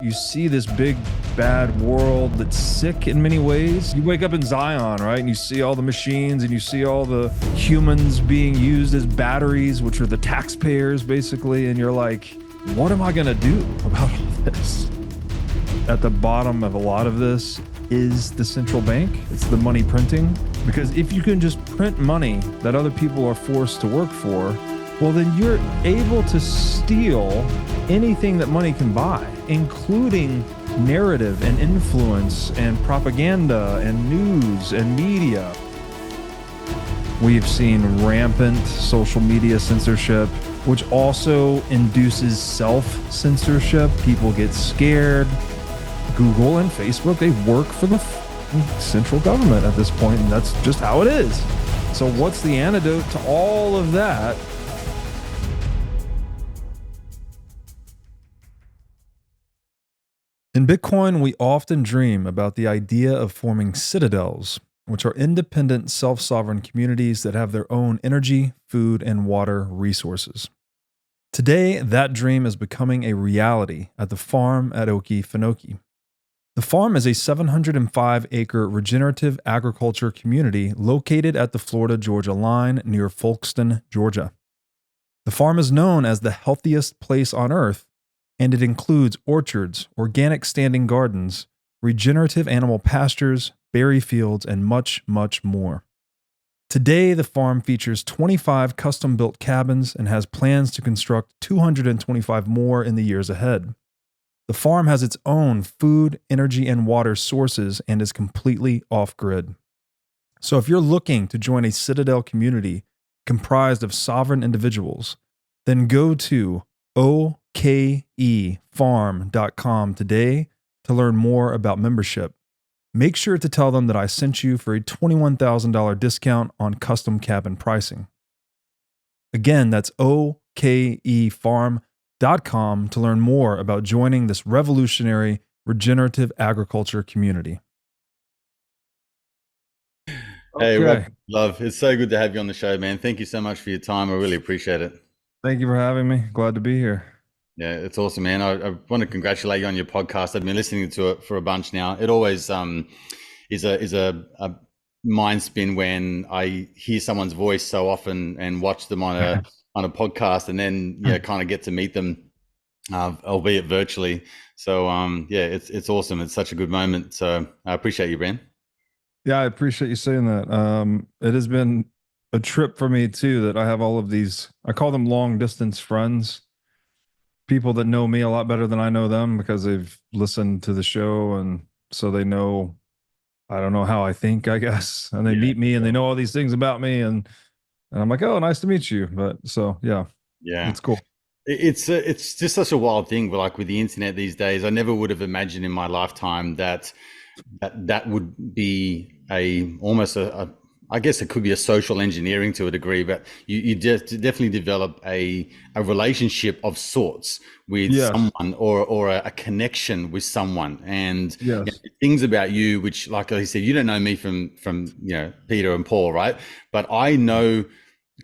You see this big, bad world that's sick in many ways. You wake up in Zion, right? And you see all the machines and you see all the humans being used as batteries, which are the taxpayers, basically. And you're like, what am I going to do about all this? At the bottom of a lot of this is the central bank. It's the money printing. Because if you can just print money that other people are forced to work for, well, then you're able to steal anything that money can buy, including narrative and influence and propaganda and news and media. We've seen rampant social media censorship, which also induces self-censorship. People get scared. Google and Facebook, they work for the central government at this point, and that's just how it is. So what's the antidote to all of that? In Bitcoin, we often dream about the idea of forming citadels, which are independent, self-sovereign communities that have their own energy, food, and water resources. Today, that dream is becoming a reality at the farm at Okefenokee. The farm is a 705-acre regenerative agriculture community located at the Florida-Georgia line near Folkston, Georgia. The farm is known as the healthiest place on earth, and it includes orchards, organic standing gardens, regenerative animal pastures, berry fields, and much, much more. Today, the farm features 25 custom-built cabins and has plans to construct 225 more in the years ahead. The farm has its own food, energy, and water sources and is completely off-grid. So if you're looking to join a Citadel community comprised of sovereign individuals, then go to okefarm.com today to learn more about membership. Make sure to tell them that I sent you for a $21,000 discount on custom cabin pricing. Again, that's okefarm.com to learn more about joining this revolutionary regenerative agriculture community. Hey, Rob, love. It's so good to have you on the show, man. Thank you so much for your time. I really appreciate it. Thank you for having me. Glad to be here. Yeah, it's awesome, man. I want to congratulate you on your podcast. I've been listening to it for a bunch now. It always is a mind spin when I hear someone's voice so often and watch them on a podcast, and then kind of get to meet them, albeit virtually. So yeah, it's awesome. It's such a good moment. So I appreciate you, Ben. Yeah, I appreciate you saying that. It has been a trip for me too, that I have all of these, I call them long distance friends, people that know me a lot better than I know them because they've listened to the show. And so they know, I don't know how I think, I guess, and they meet me and they know all these things about me. And I'm like, oh, nice to meet you. But so, yeah, it's cool. It's just such a wild thing, but like with the internet these days, I never would have imagined in my lifetime that would be almost a I guess it could be a social engineering to a degree, but you definitely develop a relationship of sorts with someone or a connection with someone. And things about you, which, like I said, you don't know me from Peter and Paul, right? But I know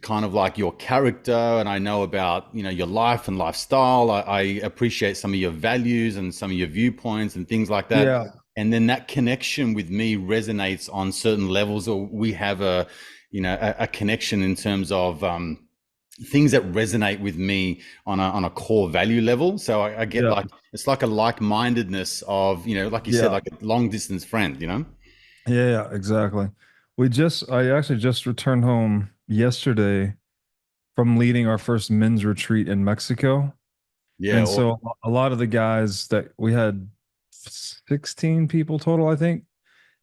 kind of like your character, and I know about your life and lifestyle. I appreciate some of your values and some of your viewpoints and things like that. And then that connection with me resonates on certain levels, or we have a connection in terms of things that resonate with me on a core value level. So I get like, it's like a like-mindedness of, like you said, like a long distance friend, Yeah, exactly. I actually just returned home yesterday from leading our first men's retreat in Mexico. And so a lot of the guys that we had 16 people total, I think.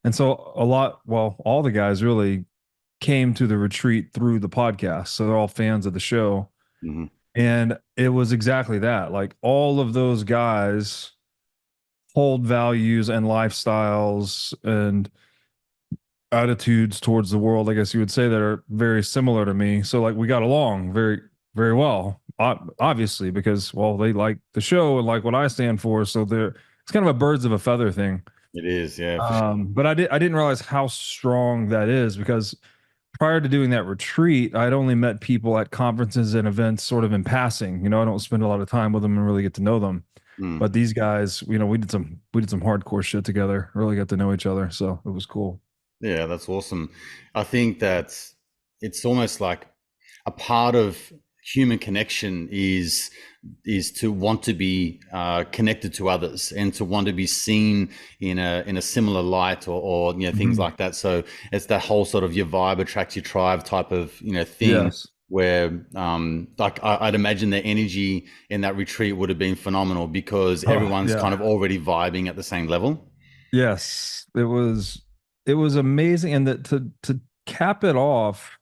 And so all the guys really came to the retreat through the podcast. So they're all fans of the show. Mm-hmm. And it was exactly that. Like, all of those guys hold values and lifestyles and attitudes towards the world, I guess you would say, that are very similar to me. So like, we got along very, very well, obviously, because, well, they like the show and like what I stand for. So it's kind of a birds of a feather thing. It is, yeah. Sure. But I didn't realize how strong that is, because prior to doing that retreat, I'd only met people at conferences and events sort of in passing. I don't spend a lot of time with them and really get to know them. Mm. But these guys, we did some hardcore shit together. Really got to know each other, so it was cool. Yeah, that's awesome. I think that it's almost like a part of human connection is to want to be connected to others and to want to be seen in a similar light, or things Mhm. like that. So it's that whole sort of your vibe attracts your tribe type of thing, Yes. where like I'd imagine the energy in that retreat would have been phenomenal because Oh, everyone's kind yeah. of already vibing at the same level. Yes. It was amazing. And that to cap it off,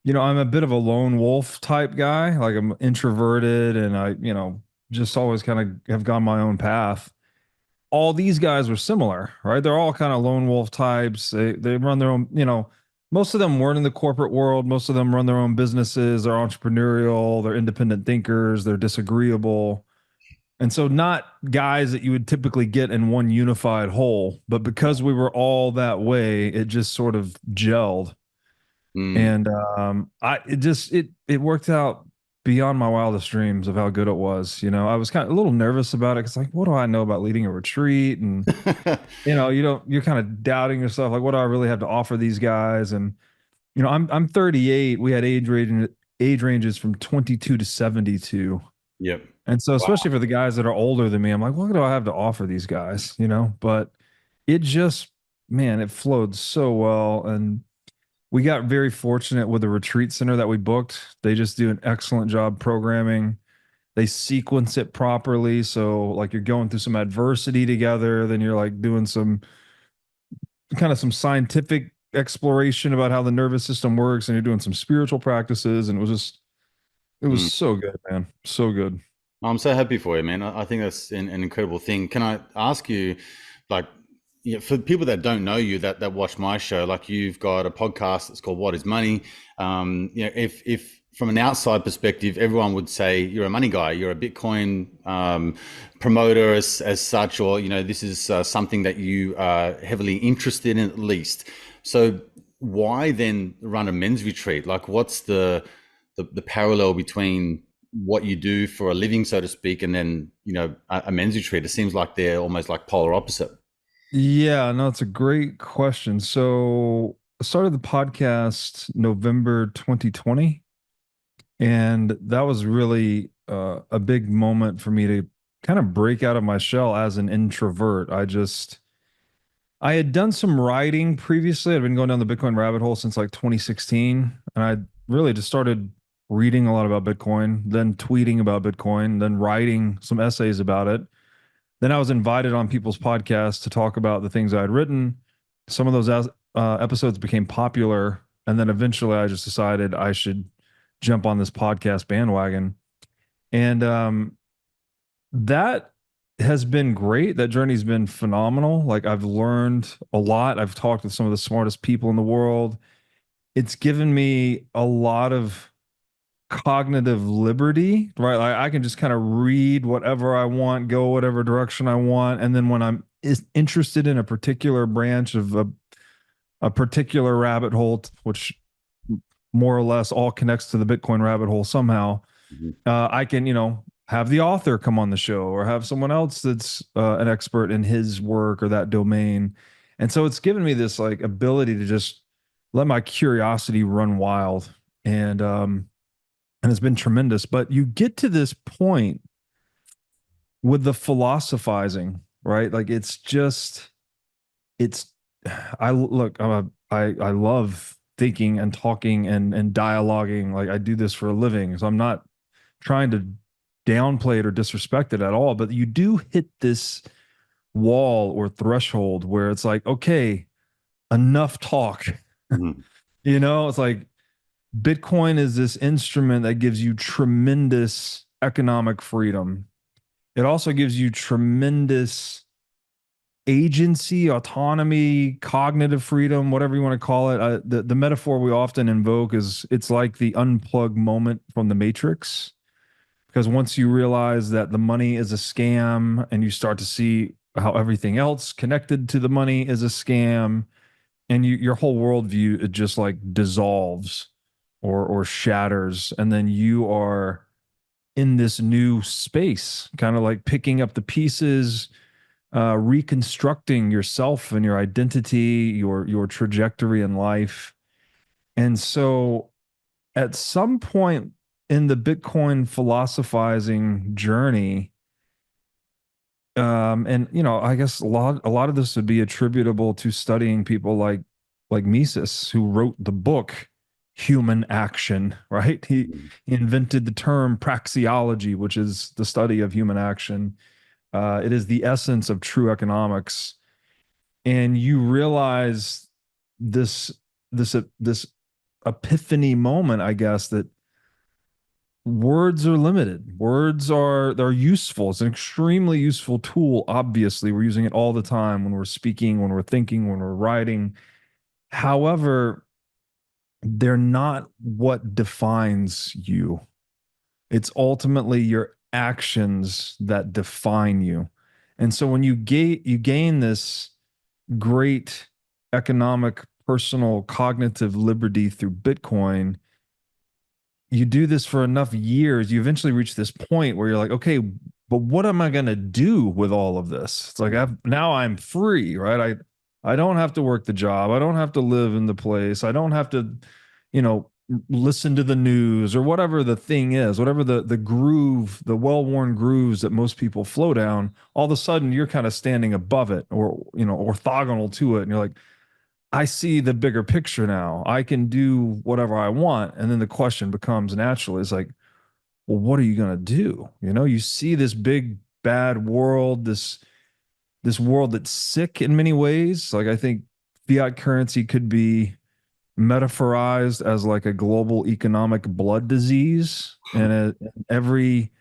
I'm a bit of a lone wolf type guy. Like I'm introverted and I just always kind of have gone my own path. All these guys were similar, right? They're all kind of lone wolf types. They run their own. Most of them weren't in the corporate world. Most of them run their own businesses. They're entrepreneurial. They're independent thinkers. They're disagreeable. And so not guys that you would typically get in one unified whole, but Yeah. because we were all that way, it just sort of gelled. Mm. And it worked out beyond my wildest dreams of how good it was. I was kind of a little nervous about it because, like, what do I know about leading a retreat? And you're kind of doubting yourself, like, what do I really have to offer these guys? And I'm 38. We had age ranges from 22 to 72. Yep. And so, Wow. especially for the guys that are older than me, I'm like, what do I have to offer these guys? But it just, man, it flowed so well. And we got very fortunate with the retreat center that we booked. They just do an excellent job programming. They sequence it properly. So, like, you're going through some adversity together, then you're like doing some scientific exploration about how the nervous system works, and you're doing some spiritual practices. And it was Mm. so good, man. So good. I'm so happy for you, man. I think that's an incredible thing. Can I ask you, like, for people that don't know you, that watch my show, like, you've got a podcast that's called What Is Money? If from an outside perspective, everyone would say you're a money guy, you're a Bitcoin promoter as such, or this is something that you are heavily interested in, at least. So why then run a men's retreat? Like, what's the parallel between what you do for a living, so to speak, and then a men's retreat? It seems like they're almost like polar opposite. Yeah, no, it's a great question. So I started the podcast November 2020, and that was really a big moment for me to kind of break out of my shell as an introvert. I had done some writing previously. I'd been going down the Bitcoin rabbit hole since like 2016, and I really just started reading a lot about Bitcoin, then tweeting about Bitcoin, then writing some essays about it. Then I was invited on people's podcasts to talk about the things I had written. Some of those episodes became popular. And then eventually I just decided I should jump on this podcast bandwagon. And that has been great. That journey's been phenomenal. Like, I've learned a lot. I've talked with some of the smartest people in the world. It's given me a lot of cognitive liberty, right? Like, I can just kind of read whatever I want, go whatever direction I want. And then when I'm interested in a particular branch of a particular rabbit hole, which more or less all connects to the Bitcoin rabbit hole somehow, Mhm. I can, have the author come on the show or have someone else that's an expert in his work or that domain. And so it's given me this like ability to just let my curiosity run wild. And it's been tremendous. But you get to this point with the philosophizing, right? Like, it's I look I love thinking and talking and dialoguing. Like, I do this for a living, so I'm not trying to downplay it or disrespect it at all. But you do hit this wall or threshold where it's like, okay, enough talk. Mhm. It's like Bitcoin is this instrument that gives you tremendous economic freedom. It also gives you tremendous agency, autonomy, cognitive freedom, whatever you want to call it. The metaphor we often invoke is it's like the unplug moment from the Matrix. Because once you realize that the money is a scam and you start to see how everything else connected to the money is a scam, and your whole worldview, it just like dissolves or shatters, and then you are in this new space, kind of like picking up the pieces, reconstructing yourself and your identity, your trajectory in life. And so at some point in the Bitcoin philosophizing journey, and I guess a lot of this would be attributable to studying people like Mises, who wrote the book Human Action, right? He invented the term praxeology, which is the study of human action. It is the essence of true economics, and you realize this this epiphany moment, I guess, that words are limited. Words they're useful. It's an extremely useful tool. Obviously, we're using it all the time when we're speaking, when we're thinking, when we're writing. However, they're not what defines you. It's ultimately your actions that define you. And so when you gain this great economic, personal, cognitive liberty through Bitcoin, you do this for enough years, you eventually reach this point where you're like, okay, but what am I going to do with all of this? It's like now I'm free, right? I don't have to work the job. I don't have to live in the place. I don't have to, you know, listen to the news or whatever the thing is, whatever the groove, the well-worn grooves that most people flow down. All of a sudden, you're kind of standing above it, or orthogonal to it, and you're like, I see the bigger picture now. I can do whatever I want. And then the question becomes naturally, it's like, well, what are you going to do? You see this big bad world, this world that's sick in many ways. Like I think fiat currency could be metaphorized as like a global economic blood disease, and every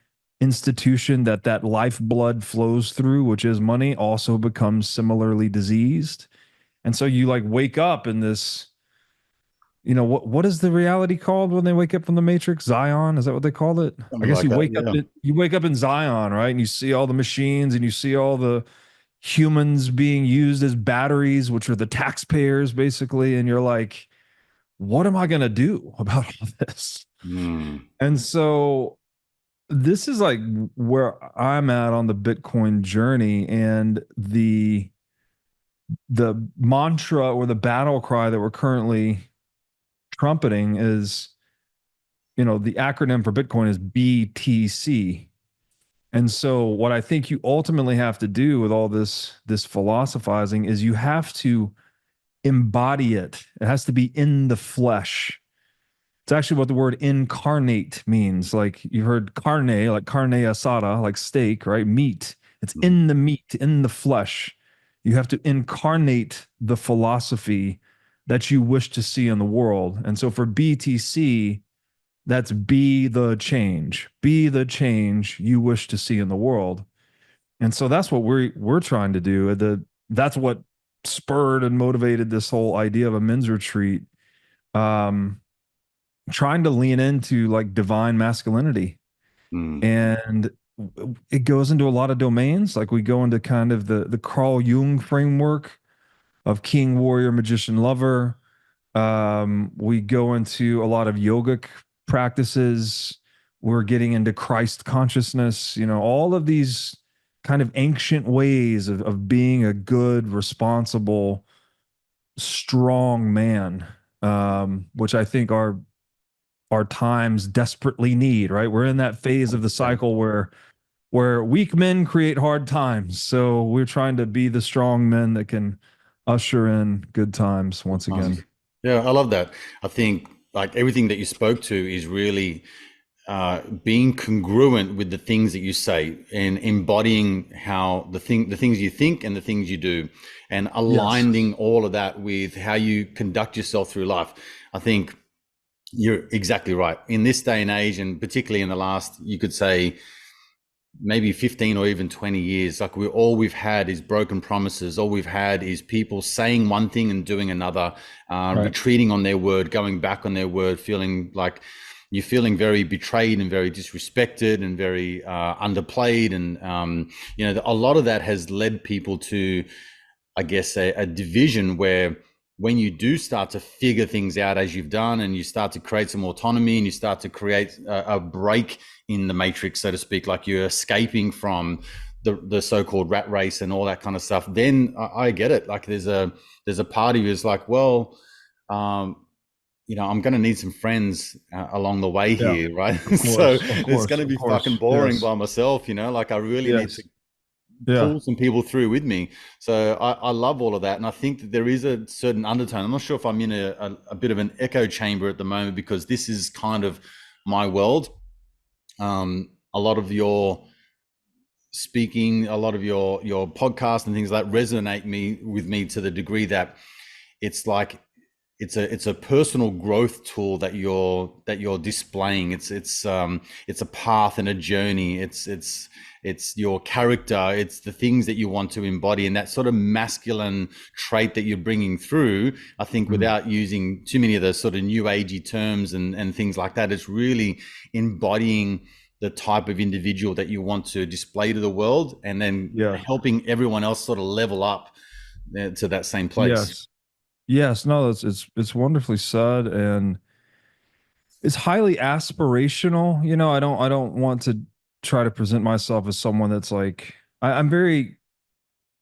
institution that lifeblood flows through, which is money, also becomes similarly diseased. And so you like wake up in this, what is the reality called when they wake up from the Matrix? Zion, is that what they call it? I Something guess like you that. wake up Yeah. in Zion, right? And you see all the machines and you see all the humans being used as batteries, which are the taxpayers basically, and you're like, what am I going to do about all this? Mm. And so this is like where I'm at on the Bitcoin journey, and the mantra or the battle cry that we're currently trumpeting is, the acronym for Bitcoin is BTC. And so what I think you ultimately have to do with all this philosophizing is you have to embody it. It has to be in the flesh. It's actually what the word incarnate means. Like you heard carne, like carne asada, like steak, right? Meat. It's Mm. in the meat, in the flesh. You have to incarnate the philosophy that you wish to see in the world. And so for BTC, that's be the change. Be the change you wish to see in the world. And so that's what we're trying to do. That's what spurred and motivated this whole idea of a men's retreat. Um, Trying to lean into like divine masculinity, Mm. and it goes into a lot of domains. Like we go into kind of the Carl Jung framework of king, warrior, magician, lover. We go into a lot of yogic practices. We're getting into Christ consciousness, all of these kind of ancient ways of being a good, responsible, strong man, which I think our times desperately need, right? We're in that phase of the cycle where weak men create hard times. So we're trying to be the strong men that can usher in good times once again. Yeah, I love that. I think like everything that you spoke to is really being congruent with the things that you say and embodying how the things you think and the things you do, and Yes. aligning all of that with how you conduct yourself through life. I think you're exactly right. In this day and age, and particularly in the last, you could say, maybe 15 or even 20 years, like all we've had is broken promises. All we've had is people saying one thing and doing another, Right. retreating on their word, going back on their word, feeling like you're feeling very betrayed and very disrespected and very underplayed. And, a lot of that has led people to, I guess, a division where when you do start to figure things out as you've done, and you start to create some autonomy, and you start to create a break in the matrix, so to speak, like you're escaping from the so-called rat race and all that kind of stuff, then I get it. Like there's a part of you is like, well, um, I'm going to need some friends along the way Yeah, here, right? of So course, of it's going course, to of be fucking course. boring Yes, by myself, like I really need to yes, yeah, pull some people through with me. So I love all of that. And I think that there is a certain undertone. I'm not sure if I'm in a bit of an echo chamber at the moment, because this is kind of my world. A lot of your speaking, a lot of your podcast and things like that resonate with me to the degree that it's like it's a personal growth tool that you're displaying. It's a path and a journey. It's your character. It's the things that you want to embody, and that sort of masculine trait that you're bringing through. I think mm, without using too many of those sort of new agey terms and things like that, it's really embodying the type of individual that you want to display to the world, and then yes, helping everyone else sort of level up to that same place. yes, yes. No, it's wonderfully said, and it's highly aspirational. I don't want to try to present myself as someone that's like I'm very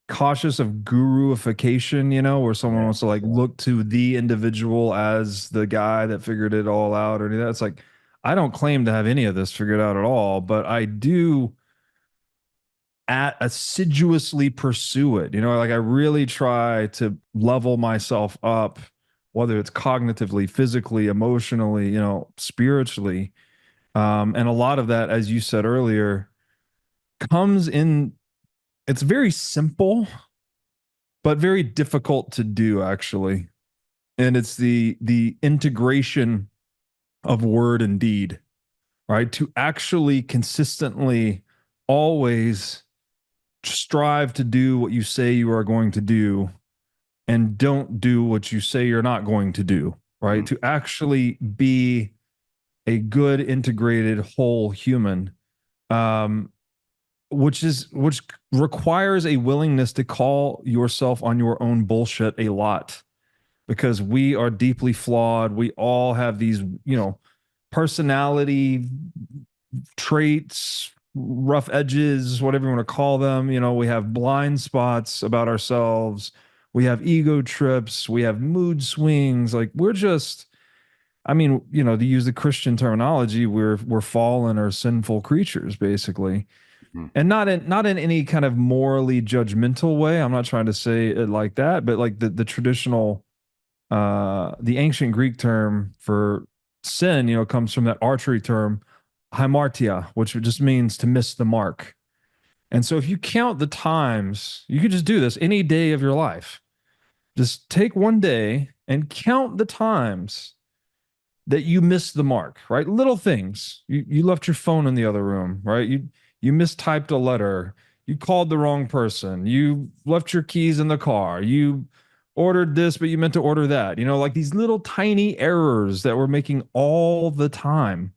cautious of guruification, where someone Yeah. wants to like look to the individual as the guy that figured it all out or any of that. It's like I don't claim to have any of this figured out at all, but I do assiduously pursue it. Like I really try to level myself up, whether it's cognitively, physically, emotionally, spiritually. And a lot of that, as you said earlier, comes in. It's very simple, but very difficult to do, actually. And it's the integration of word and deed, right? To actually consistently always strive to do what you say you are going to do, and don't do what you say you're not going to do, right? Mm, To actually be a good integrated whole human, um, which requires a willingness to call yourself on your own bullshit a lot, because we are deeply flawed. We all have these, personality traits, rough edges, whatever you want to call them. We have blind spots about ourselves. We have ego trips. We have mood swings. Like we're just, I mean, to use the Christian terminology, we're fallen or sinful creatures, basically. mm, And not in any kind of morally judgmental way. I'm not trying to say it like that, but like the traditional the ancient Greek term for sin, comes from that archery term, hamartia, which just means to miss the mark. And so if you count the times, you could just do this any day of your life. Just take one day and count the times that you missed the mark, right? Little things. You left your phone in the other room, right? You mistyped a letter. You called the wrong person. You left your keys in the car. You ordered this, but you meant to order that. Like these little tiny errors that we're making all the time.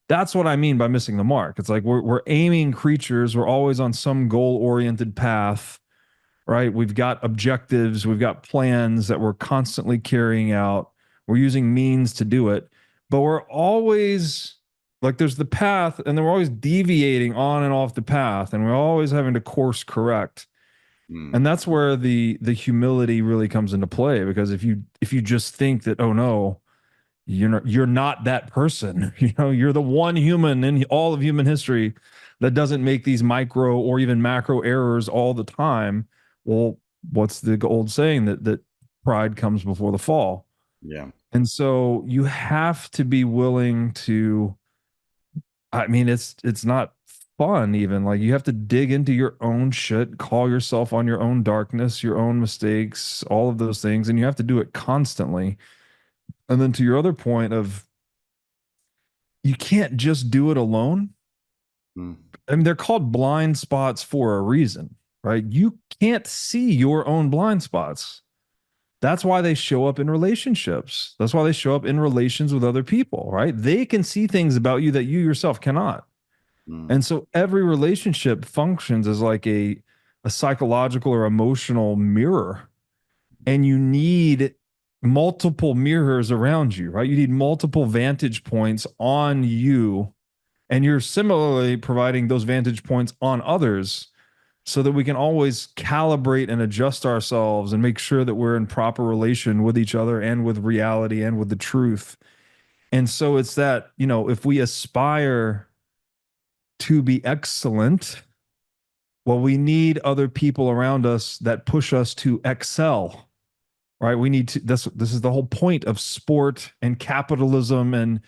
That's what I mean by missing the mark. It's like we're aiming creatures. We're always on some goal-oriented path, right? We've got objectives, we've got plans that we're constantly carrying out. We're using means to do it, but we're always like there's the path, and then we're always deviating on and off the path, and we're always having to course correct. mm, And that's where the humility really comes into play, because if you just think that, oh no, you're not that person. You're the one human in all of human history that doesn't make these micro or even macro errors all the time. Well, what's the old saying that pride comes before the fall? yeah. And so you have to be willing to, I mean, it's not fun even. Like you have to dig into your own shit, call yourself on your own darkness, your own mistakes, all of those things, and you have to do it constantly. And then to your other point of, you can't just do it alone. Mm, I mean, they're called blind spots for a reason, right? You can't see your own blind spots. That's why they show up in relationships. That's why they show up in relations with other people, right? They can see things about you that you yourself cannot. mm, And so every relationship functions as like a psychological or emotional mirror. And you need multiple mirrors around you, right? You need multiple vantage points on you, and you're similarly providing those vantage points on others so that we can always calibrate and adjust ourselves and make sure that we're in proper relation with each other and with reality and with the truth. And so it's that, if we aspire to be excellent, well, we need other people around us that push us to excel, right? We need to, this is the whole point of sport and capitalism and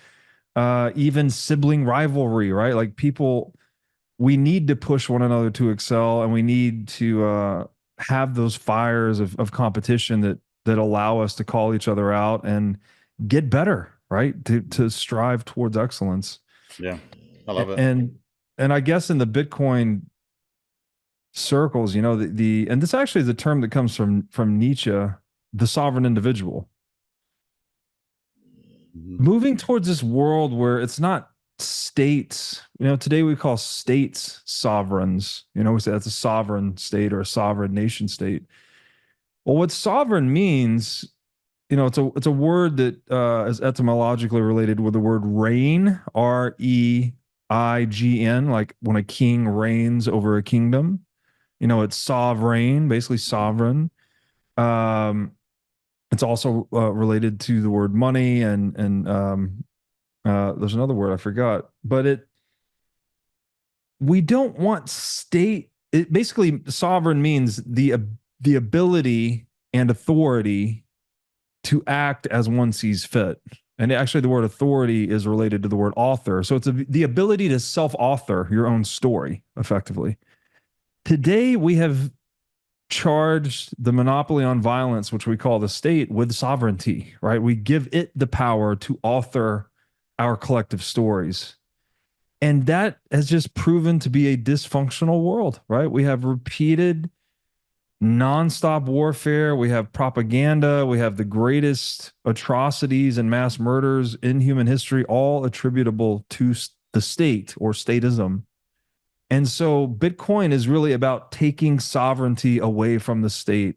even sibling rivalry, right? Like people, we need to push one another to excel, and we need to have those fires of competition that allow us to call each other out and get better, right? To strive towards excellence. Yeah, I love it. And I guess in the Bitcoin circles, the and this actually is a term that comes from Nietzsche, the sovereign individual. Mm-hmm. Moving towards this world where it's not states, today we call states sovereigns. We say that's a sovereign state or a sovereign nation state. Well, what sovereign means, it's a word that is etymologically related with the word reign, reign, like when a king reigns over a kingdom. It's sovereign, basically sovereign. It's also related to the word money, and there's another word I forgot, but we don't want state. It basically, sovereign means the ability and authority to act as one sees fit. And actually, the word authority is related to the word author. So it's the ability to self-author your own story, effectively. Today, we have charged the monopoly on violence, which we call the state, with sovereignty, right? We give it the power to author our collective stories. And that has just proven to be a dysfunctional world, right? We have repeated nonstop warfare. We have propaganda. We have the greatest atrocities and mass murders in human history, all attributable to the state or statism. And so Bitcoin is really about taking sovereignty away from the state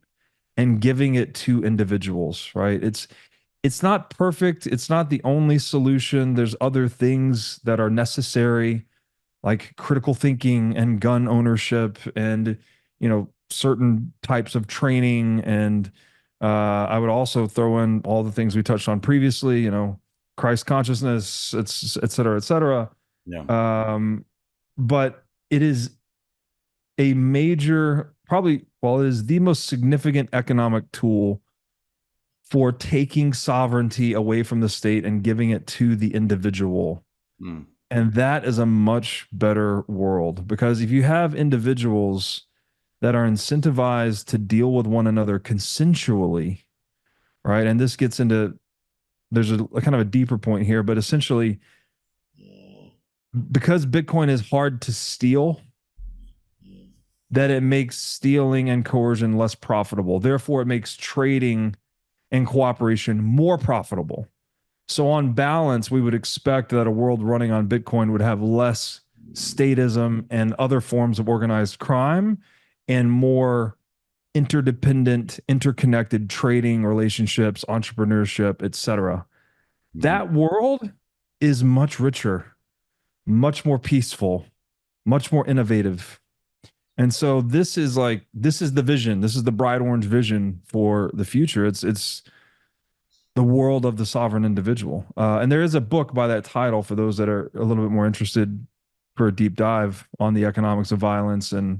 and giving it to individuals, right? It's not perfect. It's not the only solution. There's other things that are necessary, like critical thinking and gun ownership and, certain types of training. And I would also throw in all the things we touched on previously, Christ consciousness, et cetera, et cetera. Yeah. But it is a major, probably, well, it is the most significant economic tool for taking sovereignty away from the state and giving it to the individual. Mm. And that is a much better world, because if you have individuals that are incentivized to deal with one another consensually, right? And this gets into, there's a kind of a deeper point here, but essentially, because Bitcoin is hard to steal, that it makes stealing and coercion less profitable. Therefore, it makes trading and cooperation more profitable. So on balance, we would expect that a world running on Bitcoin would have less statism and other forms of organized crime and more interdependent, interconnected trading relationships, entrepreneurship, etc. That world is much richer, much more peaceful, much more innovative. And so this is the vision. This is the bright orange vision for the future. It's the world of the sovereign individual. And there is a book by that title for those that are a little bit more interested for a deep dive on the economics of violence and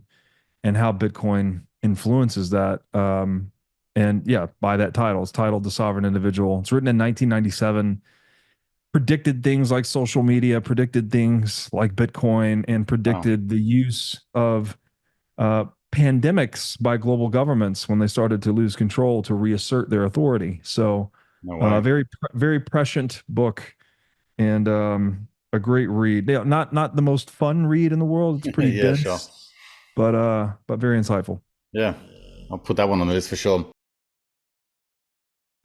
how Bitcoin influences that. And yeah, by that title, it's titled The Sovereign Individual. It's written in 1997, predicted things like social media, predicted things like Bitcoin, and predicted the use of pandemics by global governments when they started to lose control to reassert their authority. So very, very prescient book, and a great read. Not the most fun read in the world. It's pretty dense, sure. But very insightful. Yeah, I'll put that one on the list for sure.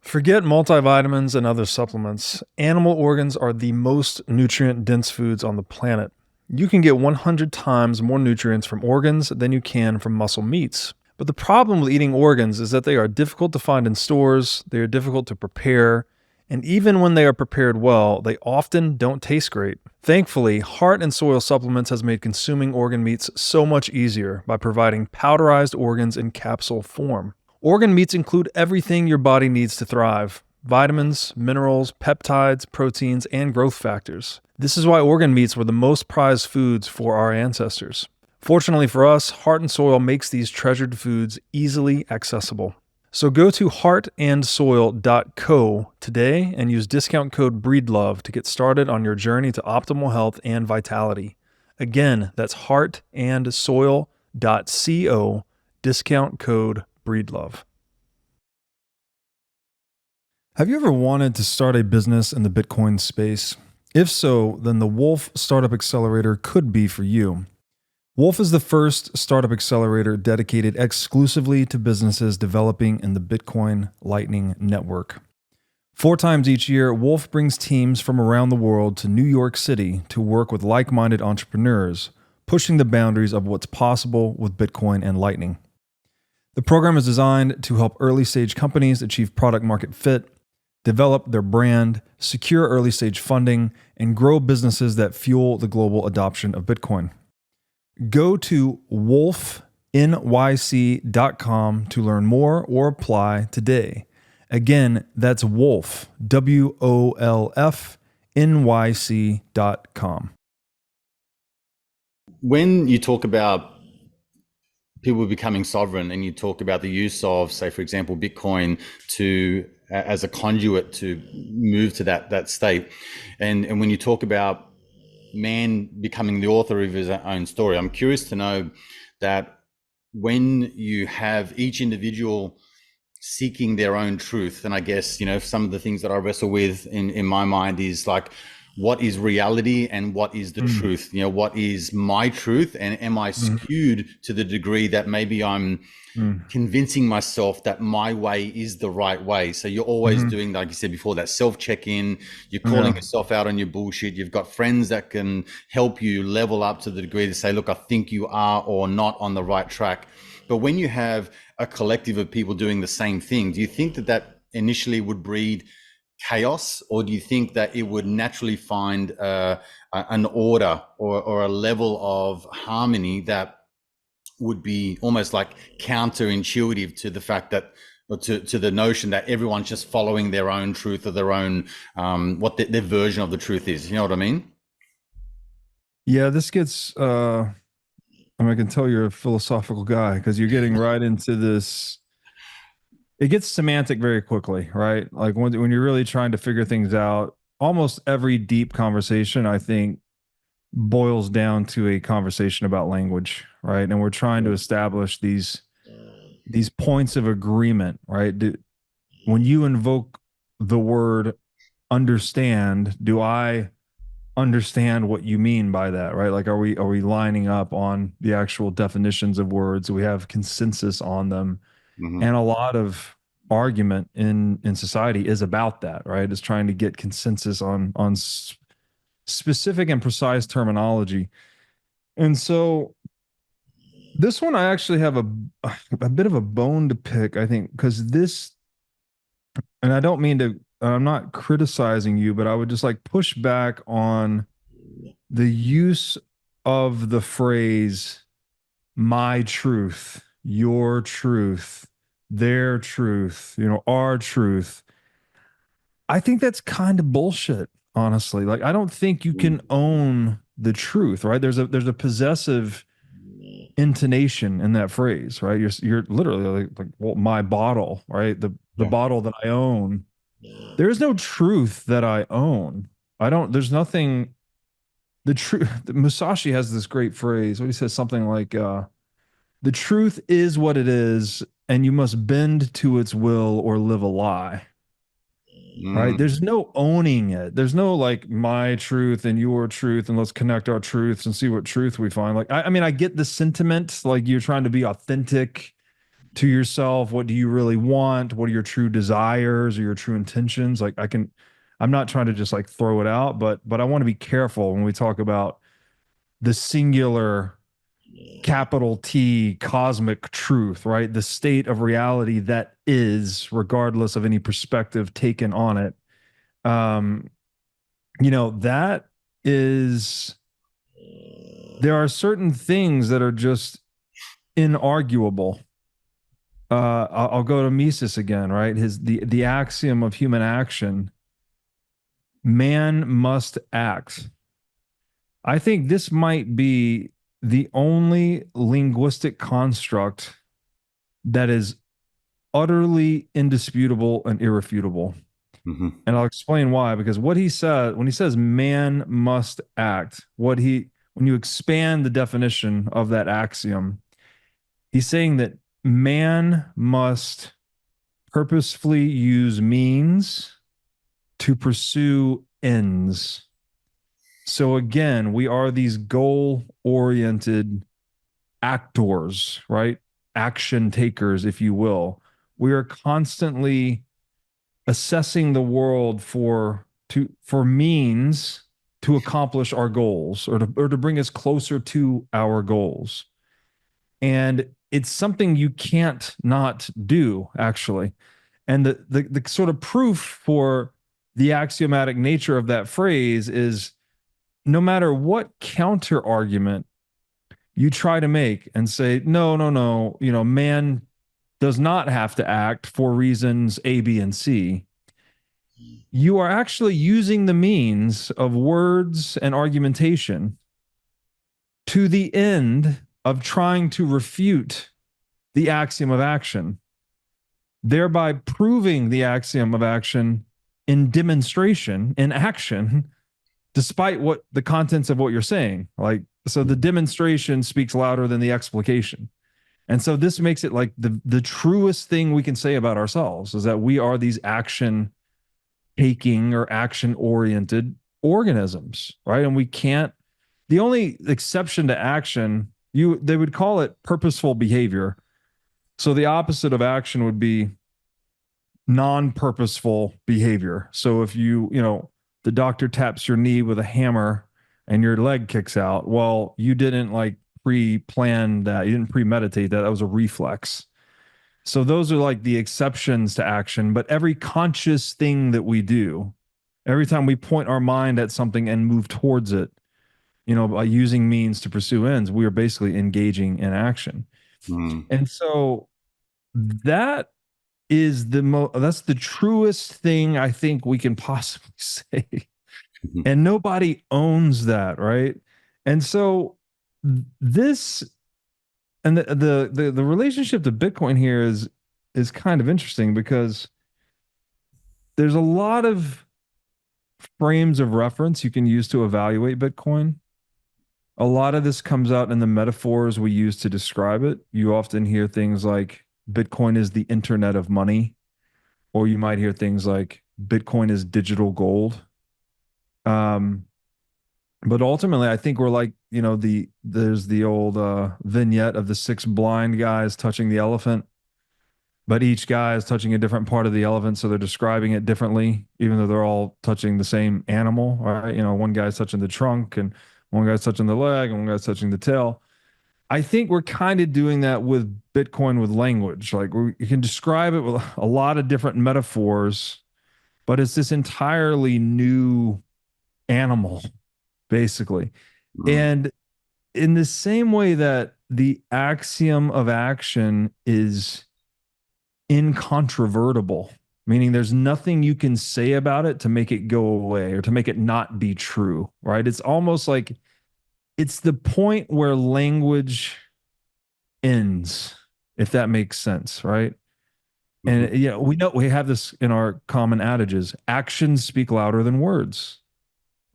Forget multivitamins and other supplements. Animal organs are the most nutrient-dense foods on the planet. You can get 100 times more nutrients from organs than you can from muscle meats. But the problem with eating organs is that they are difficult to find in stores, they are difficult to prepare, and even when they are prepared well, they often don't taste great. Thankfully, Heart and Soil Supplements has made consuming organ meats so much easier by providing powderized organs in capsule form. Organ meats include everything your body needs to thrive: vitamins, minerals, peptides, proteins, and growth factors. This is why organ meats were the most prized foods for our ancestors. Fortunately for us, Heart and Soil makes these treasured foods easily accessible. So go to heartandsoil.co today and use discount code BREEDLOVE to get started on your journey to optimal health and vitality. Again, that's heartandsoil.co, discount code BREEDLOVE. Have you ever wanted to start a business in the Bitcoin space? If so, then the Wolf Startup Accelerator could be for you. Wolf is the first startup accelerator dedicated exclusively to businesses developing in the Bitcoin Lightning Network. 4 times each year, Wolf brings teams from around the world to New York City to work with like-minded entrepreneurs, pushing the boundaries of what's possible with Bitcoin and Lightning. The program is designed to help early-stage companies achieve product-market fit, develop their brand, secure early-stage funding, and grow businesses that fuel the global adoption of Bitcoin. Go to wolfnyc.com to learn more or apply today. Again, that's Wolf, WOLF, NYC.com. When you talk about people becoming sovereign and you talk about the use of, say, for example, Bitcoin as a conduit to move to that state, and when you talk about man becoming the author of his own story, I'm curious to know that when you have each individual seeking their own truth, and I guess, some of the things that I wrestle with in my mind is like, what is reality and what is the truth? What is my truth, and am I skewed to the degree that maybe I'm convincing myself that my way is the right way? So you're always doing, like you said before, that self-check-in. You're calling yourself out on your bullshit. You've got friends that can help you level up to the degree to say, look, I think you are or not on the right track. But when you have a collective of people doing the same thing, do you think that initially would breed chaos, or do you think that it would naturally find an order or a level of harmony that would be almost like counterintuitive to the fact that, or to the notion that everyone's just following their own truth or their own what their version of the truth is? You know what I mean? Yeah, this gets I can tell you're a philosophical guy because you're getting right into this. It gets semantic very quickly, right? Like when you're really trying to figure things out, almost every deep conversation, I think, boils down to a conversation about language, right? And we're trying to establish these points of agreement, right? When you invoke the word understand, do I understand what you mean by that, right? Like, are we lining up on the actual definitions of words? Do we have consensus on them? And a lot of argument in society is about that, right? It's trying to get consensus on specific and precise terminology. And so this one, I actually have a bit of a bone to pick, I think, because this, and I don't mean to, I'm not criticizing you, but I would just like push back on the use of the phrase my truth, your truth, their truth, our truth. I think that's kind of bullshit, honestly. Like, I don't think you can own the truth, right? There's a possessive intonation in that phrase, right? You're literally like, well, my bottle, right? The bottle that I own. There is no truth that I own. There's nothing. The truth. Musashi has this great phrase. What he says, something like, "The truth is what it is, and you must bend to its will or live a lie." Right? There's no owning it. There's no like my truth and your truth, and let's connect our truths and see what truth we find. Like, I mean, I get the sentiment, like you're trying to be authentic to yourself. What do you really want? What are your true desires or your true intentions? Like, I'm not trying to just like throw it out, but I want to be careful when we talk about the singular capital T cosmic truth, right? The state of reality that is, regardless of any perspective taken on it. Um, that is, there are certain things that are just inarguable. I'll go to Mises again, right? The axiom of human action: man must act. I think this might be the only linguistic construct that is utterly indisputable and irrefutable. Mhm. And I'll explain why. Because what he said, when he says man must act, when you expand the definition of that axiom, he's saying that man must purposefully use means to pursue ends. So again, we are these goal oriented actors, right? Action takers, if you will. We are constantly assessing the world for means to accomplish our goals, or to bring us closer to our goals. And it's something you can't not do, actually. And the sort of proof for the axiomatic nature of that phrase is, no matter what counter argument you try to make and say, no, no, no, man does not have to act for reasons A, B, and C, you are actually using the means of words and argumentation to the end of trying to refute the axiom of action, thereby proving the axiom of action in demonstration, in action, despite what the contents of what you're saying. Like, so the demonstration speaks louder than the explication. And so this makes it like the truest thing we can say about ourselves is that we are these action taking or action oriented organisms, right? And we can't, the only exception to action, they would call it purposeful behavior. So the opposite of action would be non-purposeful behavior. So if the doctor taps your knee with a hammer and your leg kicks out, well, you didn't like pre-plan that, you didn't premeditate that. That was a reflex. So those are like the exceptions to action. But every conscious thing that we do, every time we point our mind at something and move towards it, by using means to pursue ends, we are basically engaging in action. Mm. And so that is that's the truest thing I think we can possibly say. Mhm. And nobody owns that, right? And so this, and the relationship to Bitcoin here is kind of interesting, because there's a lot of frames of reference you can use to evaluate Bitcoin. A lot of this comes out in the metaphors we use to describe it. You often hear things like Bitcoin is the internet of money, or you might hear things like Bitcoin is digital gold. Um, but ultimately, I think we're like, there's the old vignette of the six blind guys touching the elephant, but each guy is touching a different part of the elephant, so they're describing it differently, even though they're all touching the same animal, right? One guy's touching the trunk, and one guy's touching the leg, and one guy's touching the tail. I think we're kind of doing that with Bitcoin with language. Like, you can describe it with a lot of different metaphors, but it's this entirely new animal, basically. Mm. And in the same way that the axiom of action is incontrovertible, meaning there's nothing you can say about it to make it go away or to make it not be true, right? It's almost like it's the point where language ends, if that makes sense, right? Mhm. And we know we have this in our common adages: actions speak louder than words.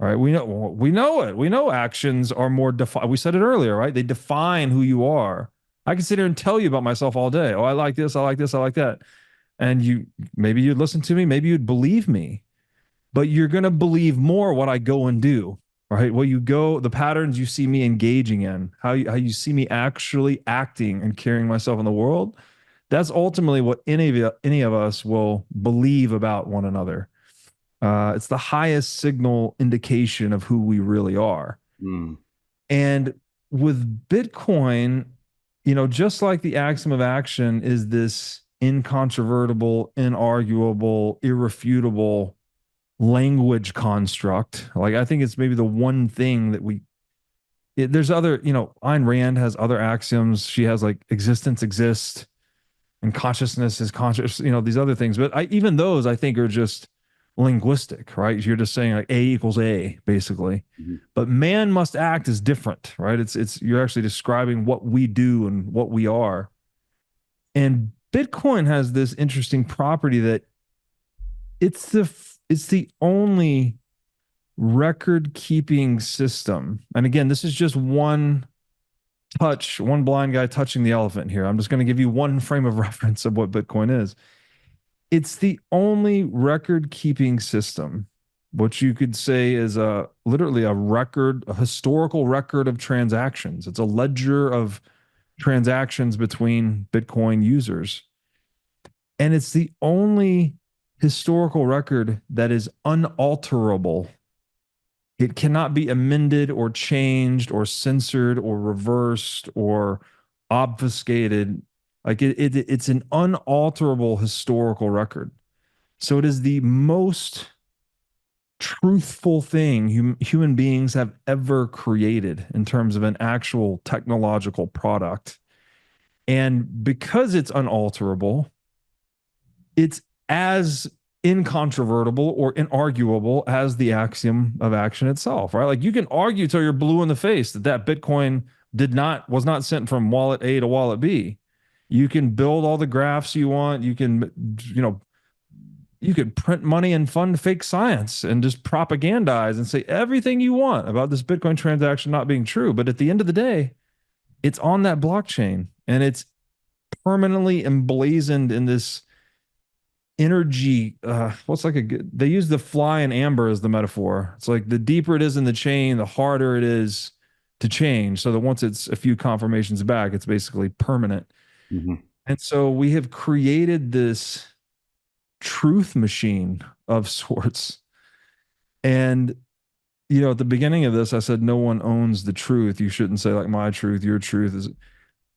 Right? We know it. We know actions are more defined. We said it earlier, right? They define who you are. I can sit here and tell you about myself all day. Oh, I like this, I like this, I like that. And maybe you'd listen to me, maybe you'd believe me, but you're going to believe more what I go and do, right? The patterns you see me engaging in, how you see me actually acting and carrying myself in the world. That's ultimately what any of us will believe about one another. It's the highest signal indication of who we really are. Mm. And with Bitcoin, just like the axiom of action is this incontrovertible, inarguable, irrefutable language construct. Like, I think it's maybe the one thing that there's other, Ayn Rand has other axioms. She has like existence exists and consciousness is conscious, these other things. But even those I think are just linguistic, right? You're just saying like A equals A, basically. Mhm. But man must act is different, right? It's you're actually describing what we do and what we are. And Bitcoin has this interesting property that it's the only record keeping system. And again, this is just one blind guy touching the elephant here. I'm just going to give you one frame of reference of what Bitcoin is. It's the only record keeping system, which you could say is literally a record, a historical record of transactions. It's a ledger of transactions between Bitcoin users. And it's the only historical record that is unalterable. It cannot be amended or changed or censored or reversed or obfuscated. Like it's an unalterable historical record. So it is the most truthful thing human beings have ever created in terms of an actual technological product. And because it's unalterable, it's as incontrovertible or inarguable as the axiom of action itself, right? Like you can argue till you're blue in the face that Bitcoin was not sent from wallet A to wallet B. You can build all the graphs you want. You can print money and fund fake science and just propagandize and say everything you want about this Bitcoin transaction not being true. But at the end of the day, it's on that blockchain and it's permanently emblazoned in this energy. What's like they use the fly and amber as the metaphor. It's like the deeper it is in the chain, the harder it is to change. So that once it's a few confirmations back, it's basically permanent. Mhm. And so we have created this truth machine of sorts. And at the beginning of this, I said no one owns the truth. You shouldn't say like my truth, your truth is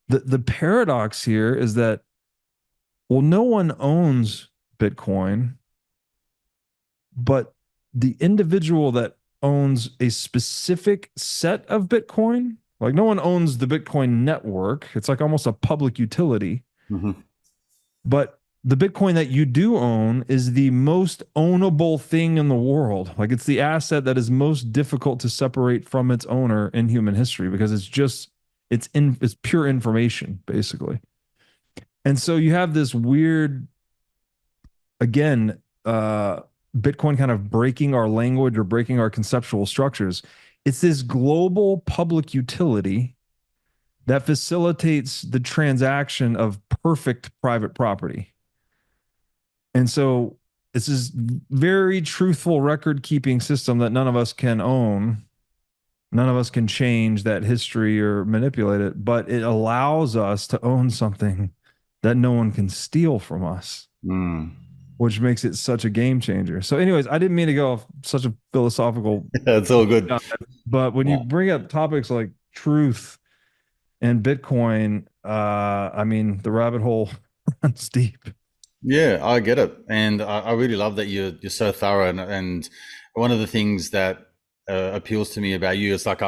the paradox here is that, well, no one owns Bitcoin, but the individual that owns a specific set of Bitcoin, like no one owns the Bitcoin network. It's like almost a public utility. Mhm. But the Bitcoin that you do own is the most ownable thing in the world. Like it's the asset that is most difficult to separate from its owner in human history because it's pure information, basically. And so you have this weird, again, Bitcoin kind of breaking our language or breaking our conceptual structures. It's this global public utility that facilitates the transaction of perfect private property. And so it's this very truthful record keeping system that none of us can own. None of us can change that history or manipulate it, but it allows us to own something that no one can steal from us, Mm. which makes it such a game changer. So, anyways, I didn't mean to go off such a philosophical, That's all good. but when you Yeah. bring up topics like truth and Bitcoin, I mean, the rabbit hole runs deep. Yeah, I get it, and I really love that you're so thorough. And one of the things that appeals to me about you is like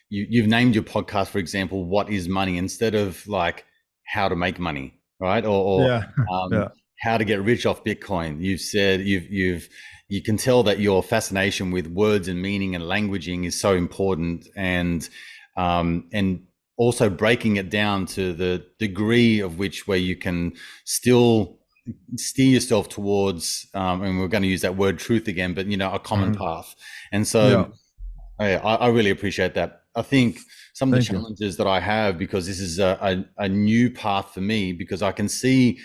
you've named your podcast, for example, "What is money?" instead of like how to make money, right? Or Yeah. Yeah. how to get rich off Bitcoin. You've said you can tell that your fascination with words and meaning and languaging is so important, and also breaking it down to the degree of which where you can still steer yourself towards, and we're going to use that word truth again, but a common Mhm. path. And so Yeah. I really appreciate that. I think some of the Thank you. challenges that I have, because this is a new path for me, because I can see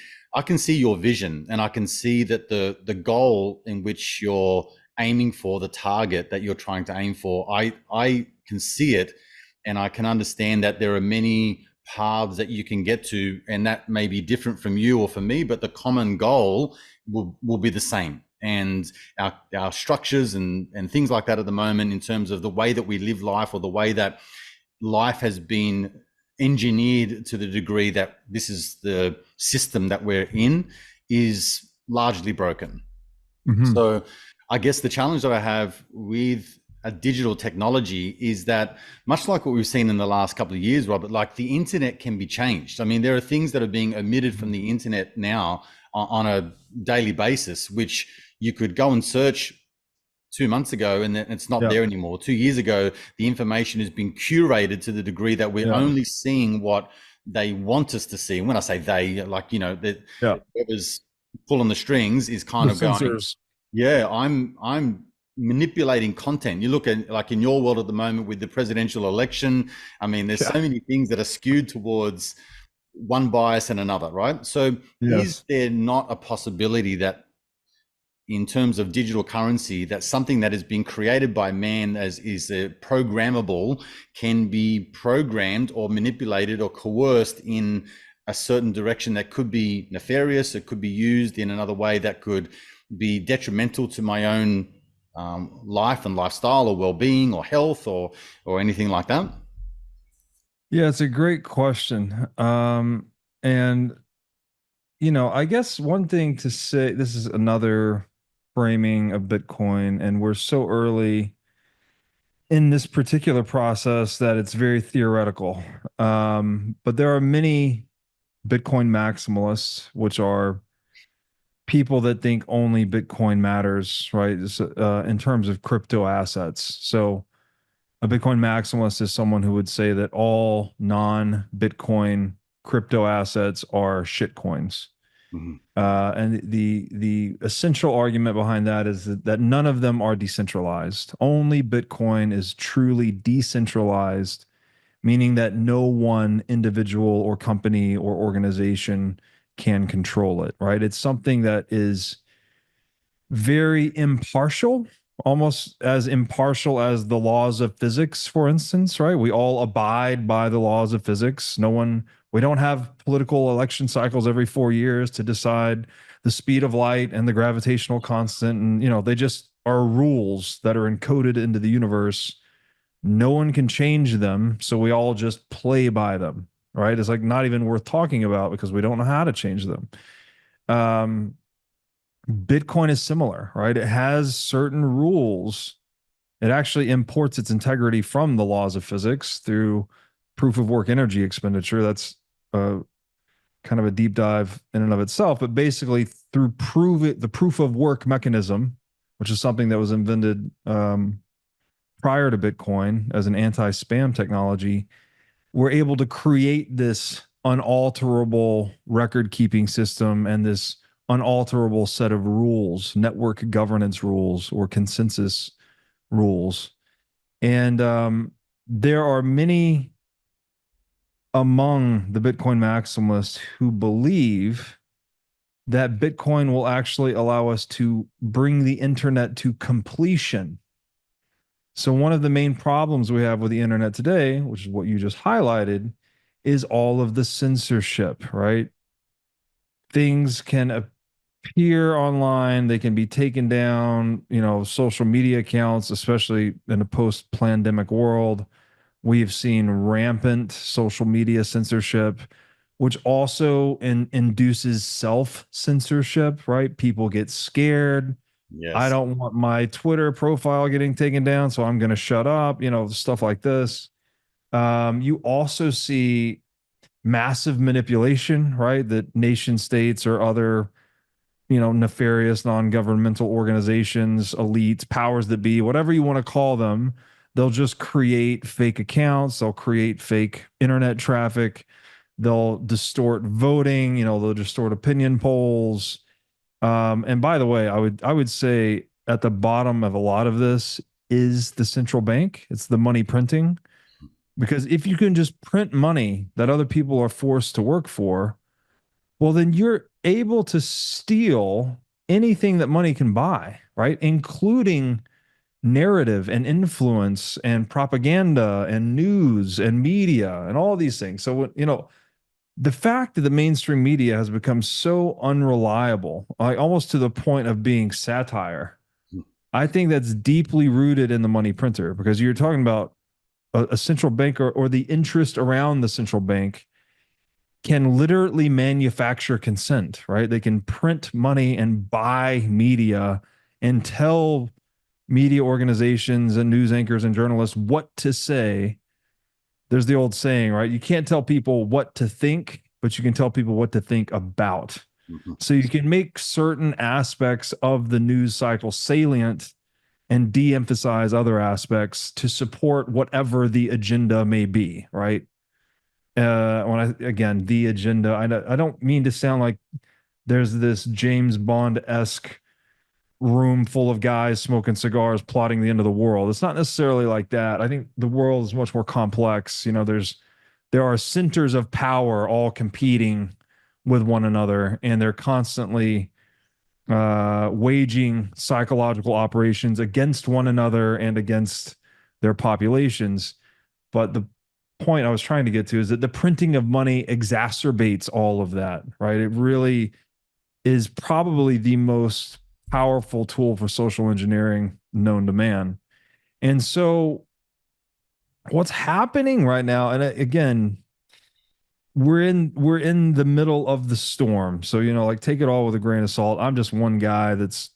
your vision, and I can see that the goal in which you're aiming for, the target that you're trying to aim for, I can see it, and I can understand that there are many paths that you can get to, and that may be different from you or from me, but the common goal will be the same. And our structures and things like that at the moment, in terms of the way that we live life, or the way that life has been engineered to the degree that this is the system that we're in is largely broken. Hmm. So I guess the challenge that I have with a digital technology is that, much like what we've seen in the last couple of years, Robert, like the internet can be changed. I mean, there are things that are being omitted from the internet now on a daily basis, which you could go and search 2 months ago and then it's not Yeah. there anymore. 2 years ago, the information has been curated to the degree that we're Yeah. only seeing what they want us to see. And when I say they, like, that Yeah. whoever's pulling the strings is The kind of going, sensors. yeah, I'm manipulating content. You look at, like, in your world at the moment with the presidential election, I mean, there's Yeah. so many things that are skewed towards one bias and another, right? So is Yes. there not a possibility that, in terms of digital currency, that something that has been created by man as is programmable can be programmed or manipulated or coerced in a certain direction that could be nefarious? It could be used in another way that could be detrimental to my own life and lifestyle or well-being or health or anything like that. Yeah, it's a great question. And I guess one thing to say, this is another framing of Bitcoin, and we're so early in this particular process that it's very theoretical. But there are many Bitcoin maximalists, which are people that think only Bitcoin matters, right? In terms of crypto assets. So a Bitcoin maximalist is someone who would say that all non-Bitcoin crypto assets are shit coins. Mhm. And the essential argument behind that is that none of them are decentralized. Only Bitcoin is truly decentralized, meaning that no one individual or company or organization can control it, right? It's something that is very impartial, almost as impartial as the laws of physics, for instance, right? We all abide by the laws of physics. We don't have political election cycles every 4 years to decide the speed of light and the gravitational constant. And, they just are rules that are encoded into the universe. No one can change them. So we all just play by them, right? It's like not even worth talking about because we don't know how to change them. Um, Bitcoin is similar, right? It has certain rules. It actually imports its integrity from the laws of physics through proof of work energy expenditure. That's uh, kind of a deep dive in and of itself, but basically through the proof of work mechanism, which is something that was invented prior to Bitcoin as an anti-spam technology, we're able to create this unalterable record keeping system and this unalterable set of rules, network governance rules or consensus rules. And there are many among the Bitcoin maximalists who believe that Bitcoin will actually allow us to bring the internet to completion. So, one of the main problems we have with the internet today, which is what you just highlighted, is all of the censorship, right? Things can appear online, they can be taken down, social media accounts, especially in a post pandemic world. We've seen rampant social media censorship, which also induces self censorship, right? People get scared. I Yes. don't want my Twitter profile getting taken down, so I'm going to shut up, stuff like this. You also see massive manipulation, right? That nation states or other, nefarious non-governmental organizations, elites, powers that be, whatever you want to call them, they'll just create fake accounts, they'll create fake internet traffic, they'll distort voting, they'll distort opinion polls. And by the way, I would say at the bottom of a lot of this is the central bank. It's the money printing. Because if you can just print money that other people are forced to work for, well, then you're able to steal anything that money can buy, right? Including narrative and influence and propaganda and news and media and all these things. So, the fact that the mainstream media has become so unreliable, like almost to the point of being satire, I think that's deeply rooted in the money printer because you're talking about a central bank or the interest around the central bank can literally manufacture consent, right? They can print money and buy media and tell media organizations and news anchors and journalists what to say. There's the old saying, right? You can't tell people what to think, but you can tell people what to think about. Mm-hmm. So you can make certain aspects of the news cycle salient and de-emphasize other aspects to support whatever the agenda may be, right? Again, the agenda, I don't mean to sound like there's this James Bond-esque room full of guys smoking cigars plotting the end of the world. It's not necessarily like that. I think the world is much more complex. There are centers of power all competing with one another, and they're constantly waging psychological operations against one another and against their populations. But the point I was trying to get to is that the printing of money exacerbates all of that, right? It really is probably the most powerful tool for social engineering known to man. And so what's happening right now, and again, we're in the middle of the storm. So, like, take it all with a grain of salt. I'm just one guy that's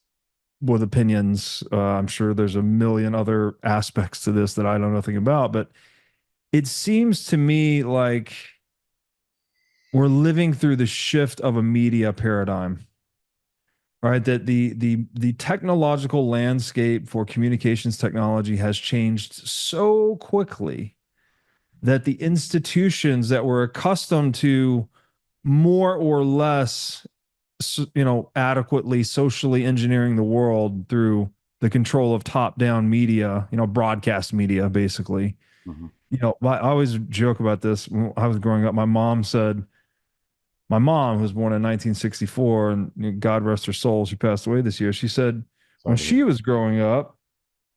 with opinions. I'm sure there's a million other aspects to this that I know nothing about, but it seems to me like we're living through the shift of a media paradigm. Right, that the technological landscape for communications technology has changed so quickly that the institutions that were accustomed to more or less, adequately socially engineering the world through the control of top-down media, broadcast media, basically. Mm-hmm. I always joke about this. When I was growing up, my mom, who was born in 1964, and God rest her soul, she passed away this year. She said when she was growing up,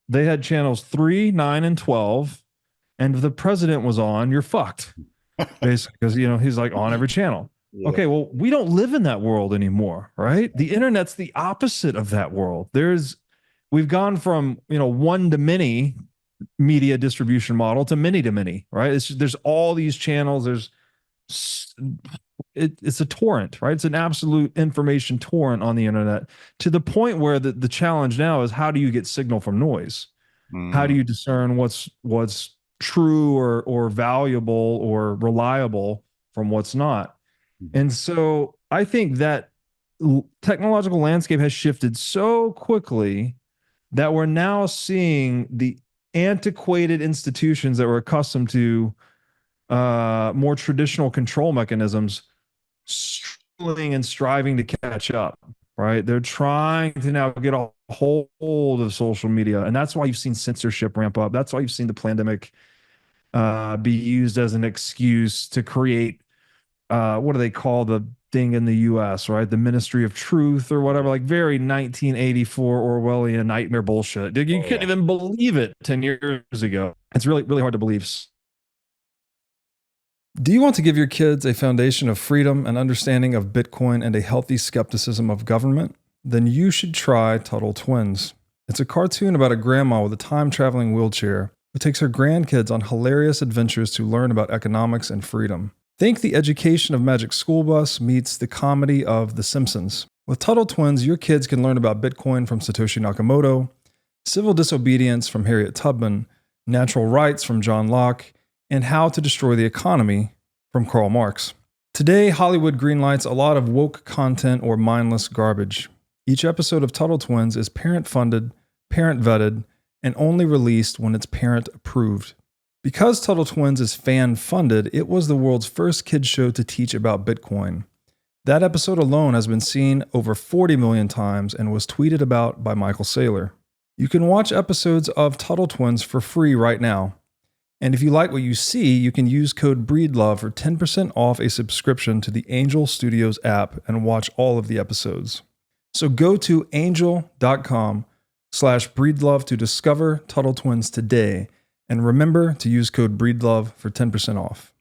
they had channels 3, 9, and 12, and if the president was on, you're fucked, basically, because he's like on every channel. Yeah. Okay, well, we don't live in that world anymore, right? The internet's the opposite of that world. We've gone from one to many media distribution model to many, right? There's all these channels. It's a torrent, right? It's an absolute information torrent on the internet, to the point where the challenge now is, how do you get signal from noise? How do you discern what's true or valuable or reliable from what's not? And so I think that technological landscape has shifted so quickly that we're now seeing the antiquated institutions that were accustomed to more traditional control mechanisms struggling and striving to catch up, right? They're trying to now get a hold of social media. And that's why you've seen censorship ramp up. That's why you've seen the pandemic be used as an excuse to create, what do they call the thing in the US, right? The Ministry of Truth or whatever, like very 1984 Orwellian nightmare bullshit. You couldn't even believe it 10 years ago. It's really, really hard to believe. Do you want to give your kids a foundation of freedom and understanding of Bitcoin and a healthy skepticism of government? Then you should try Tuttle Twins. It's a cartoon about a grandma with a time-traveling wheelchair who takes her grandkids on hilarious adventures to learn about economics and freedom. Think the education of Magic School Bus meets the comedy of The Simpsons. With Tuttle Twins, your kids can learn about Bitcoin from Satoshi Nakamoto, civil disobedience from Harriet Tubman, natural rights from John Locke, and how to destroy the economy from Karl Marx. Today, Hollywood greenlights a lot of woke content or mindless garbage. Each episode of Tuttle Twins is parent-funded, parent-vetted, and only released when it's parent-approved. Because Tuttle Twins is fan-funded, it was the world's first kids show to teach about Bitcoin. That episode alone has been seen over 40 million times and was tweeted about by Michael Saylor. You can watch episodes of Tuttle Twins for free right now. And if you like what you see, you can use code Breedlove for 10% off a subscription to the Angel Studios app and watch all of the episodes. So go to angel.com/Breedlove to discover Tuttle Twins today. And remember to use code Breedlove for 10% off.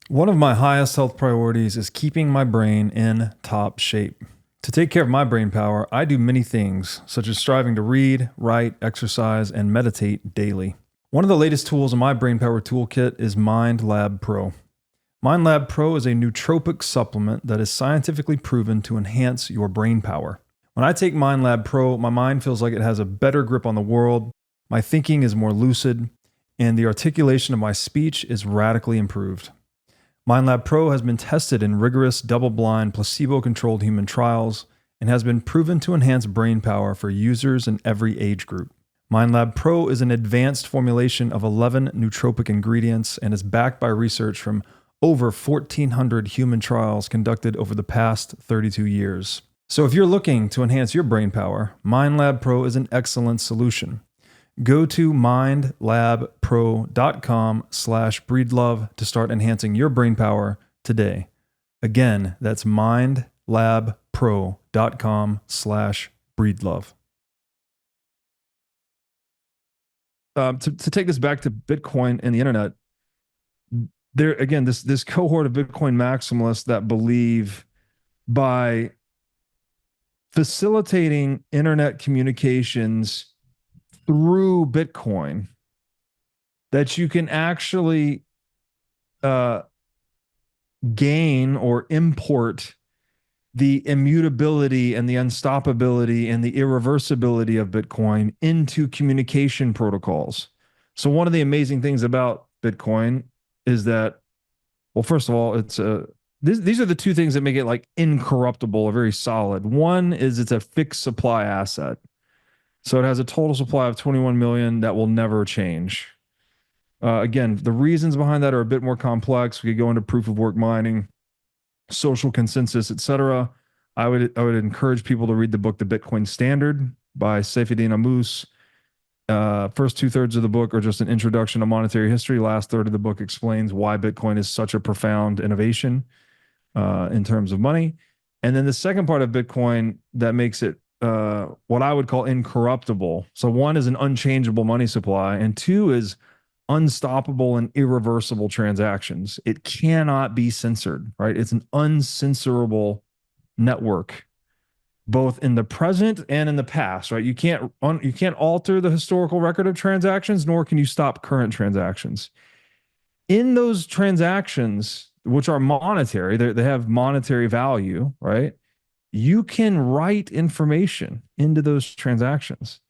One of my highest health priorities is keeping my brain in top shape. To take care of my brain power, I do many things, such as striving to read, write, exercise, and meditate daily. One of the latest tools in my brain power toolkit is MindLab Pro. MindLab Pro is a nootropic supplement that is scientifically proven to enhance your brain power. When I take MindLab Pro, my mind feels like it has a better grip on the world, my thinking is more lucid, and the articulation of my speech is radically improved. MindLab Pro has been tested in rigorous, double-blind, placebo-controlled human trials and has been proven to enhance brain power for users in every age group. MindLab Pro is an advanced formulation of 11 nootropic ingredients and is backed by research from over 1,400 human trials conducted over the past 32 years. So if you're looking to enhance your brain power, MindLab Pro is an excellent solution. Go to mindlabpro.com/breedlove to start enhancing your brain power today. Again, that's mindlabpro.com/breedlove. To take this back to Bitcoin and the internet, there again, this cohort of Bitcoin maximalists that believe by facilitating internet communications through Bitcoin that you can actually gain or import the immutability and the unstoppability and the irreversibility of Bitcoin into communication protocols. So one of the amazing things about Bitcoin is that, well, first of all, it's these are the two things that make it like incorruptible or very solid. One is it's a fixed supply asset. So it has a total supply of 21 million that will never change. Again, the reasons behind that are a bit more complex. We could go into proof of work mining, social consensus, etc. I would encourage people to read the book The Bitcoin Standard by Saifedean Ammous. First 2/3 of the book are just an introduction to monetary history. Last third of the book explains why Bitcoin is such a profound innovation in terms of money. And then the second part of Bitcoin that makes it what I would call incorruptible. So one is an unchangeable money supply, and two is unstoppable and irreversible transactions. It cannot be censored, right? It's an uncensorable network, both in the present and in the past, right? You can't alter the historical record of transactions, nor can you stop current transactions. In those transactions, which are monetary, they have monetary value, right? You can write information into those transactions.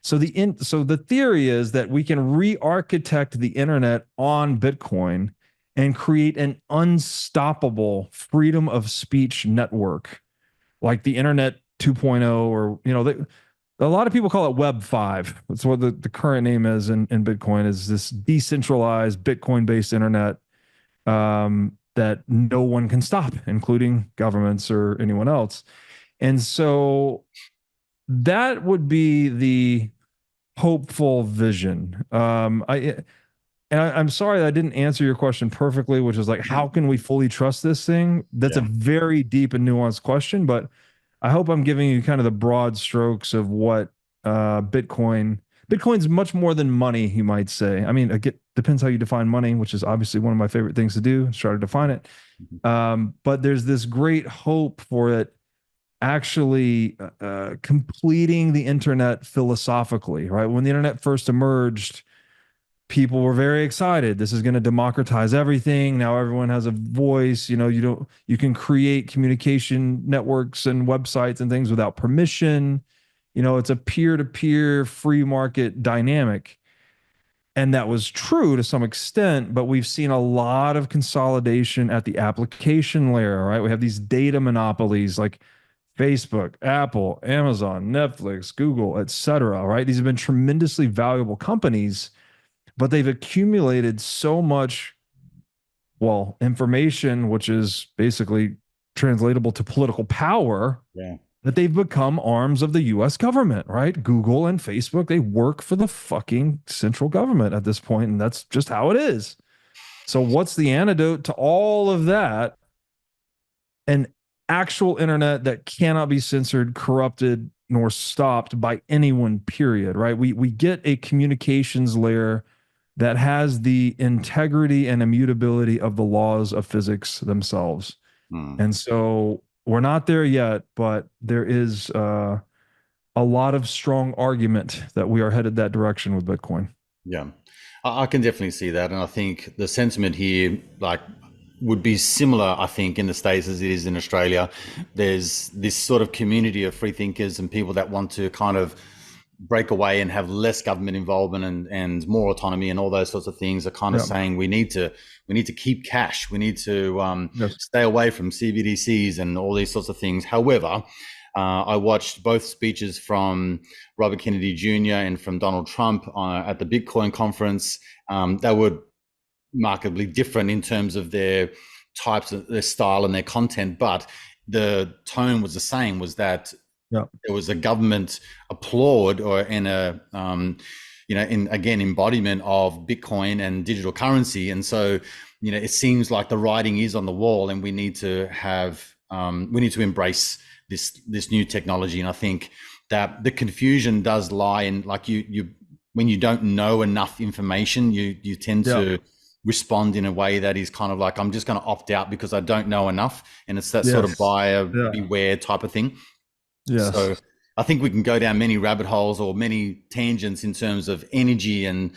So the theory is that we can re-architect the internet on Bitcoin and create an unstoppable freedom of speech network, like the internet 2.0, or a lot of people call it Web 5. That's what the current name is in Bitcoin, is this decentralized Bitcoin-based internet that no one can stop, including governments or anyone else. And so that would be the hopeful vision. I'm sorry that I didn't answer your question perfectly, which is like, how can we fully trust this thing? That's a very deep and nuanced question, but I hope I'm giving you kind of the broad strokes of what Bitcoin's much more than money, you might say. I mean, it depends how you define money, which is obviously one of my favorite things to do, is try to define it. But there's this great hope for it actually completing the internet philosophically, right? When the internet first emerged, people were very excited. This is going to democratize everything. Now everyone has a voice. You can create communication networks and websites and things without permission. It's a peer-to-peer free market dynamic. And that was true to some extent, but we've seen a lot of consolidation at the application layer, right? We have these data monopolies like Facebook, Apple, Amazon, Netflix, Google, etc., right? These have been tremendously valuable companies, but they've accumulated so much, information, which is basically translatable to political power, that they've become arms of the US government, right? Google and Facebook, they work for the fucking central government at this point, and that's just how it is. So what's the antidote to all of that? An actual internet that cannot be censored, corrupted, nor stopped by anyone, period, right? We get a communications layer that has the integrity and immutability of the laws of physics themselves. And so we're not there yet, but there is a lot of strong argument that we are headed that direction with Bitcoin. Yeah. I can definitely see that, and I think the sentiment here, like, would be similar. I think in the States as it is in Australia. There's this sort of community of free thinkers and people that want to kind of break away and have less government involvement and more autonomy and all those sorts of things. Are kind of Yeah. saying we need to keep cash. We need to Yes. stay away from CBDCs and all these sorts of things. However, I watched both speeches from Robert Kennedy Jr. and from Donald Trump at the Bitcoin conference. They were markedly different in terms of their types of their style and their content, but the tone was the same. Was that Yeah. there was a government applaud or in a in again embodiment of Bitcoin and digital currency, and so it seems like the writing is on the wall, and we need to embrace this new technology. And I think that the confusion does lie in, like, you when you don't know enough information, you tend Yeah. to respond in a way that is kind of like, I'm just going to opt out because I don't know enough, and it's that sort of Yes. buyer Yeah. beware type of thing. So Yes. I think we can go down many rabbit holes or many tangents in terms of energy and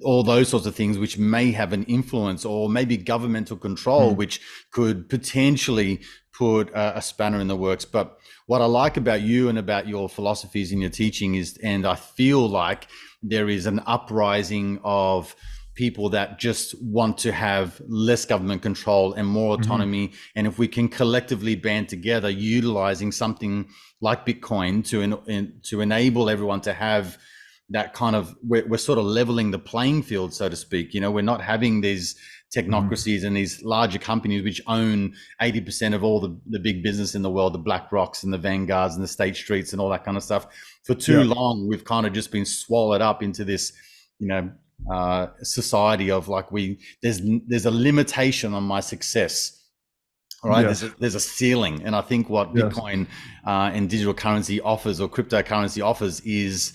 all those sorts of things, which may have an influence, or maybe governmental control, Mm. which could potentially put a spanner in the works. But what I like about you and about your philosophies and your teaching is, and I feel like there is an uprising of people that just want to have less government control and more Mhm. autonomy. And if we can collectively band together, utilizing something like Bitcoin to enable everyone to have that kind of, we're sort of leveling the playing field, so to speak. We're not having these Mhm. technocracies and these larger companies which own 80% of all the big business in the world, the Black Rocks and the Vanguards and the State Streets and all that kind of stuff. For too Yeah. long, we've kind of just been swallowed up into this, society of, like, there's a limitation on my success. All right, there's Yes. a ceiling, and I think what Yes. Bitcoin and digital currency offers, or cryptocurrency offers, is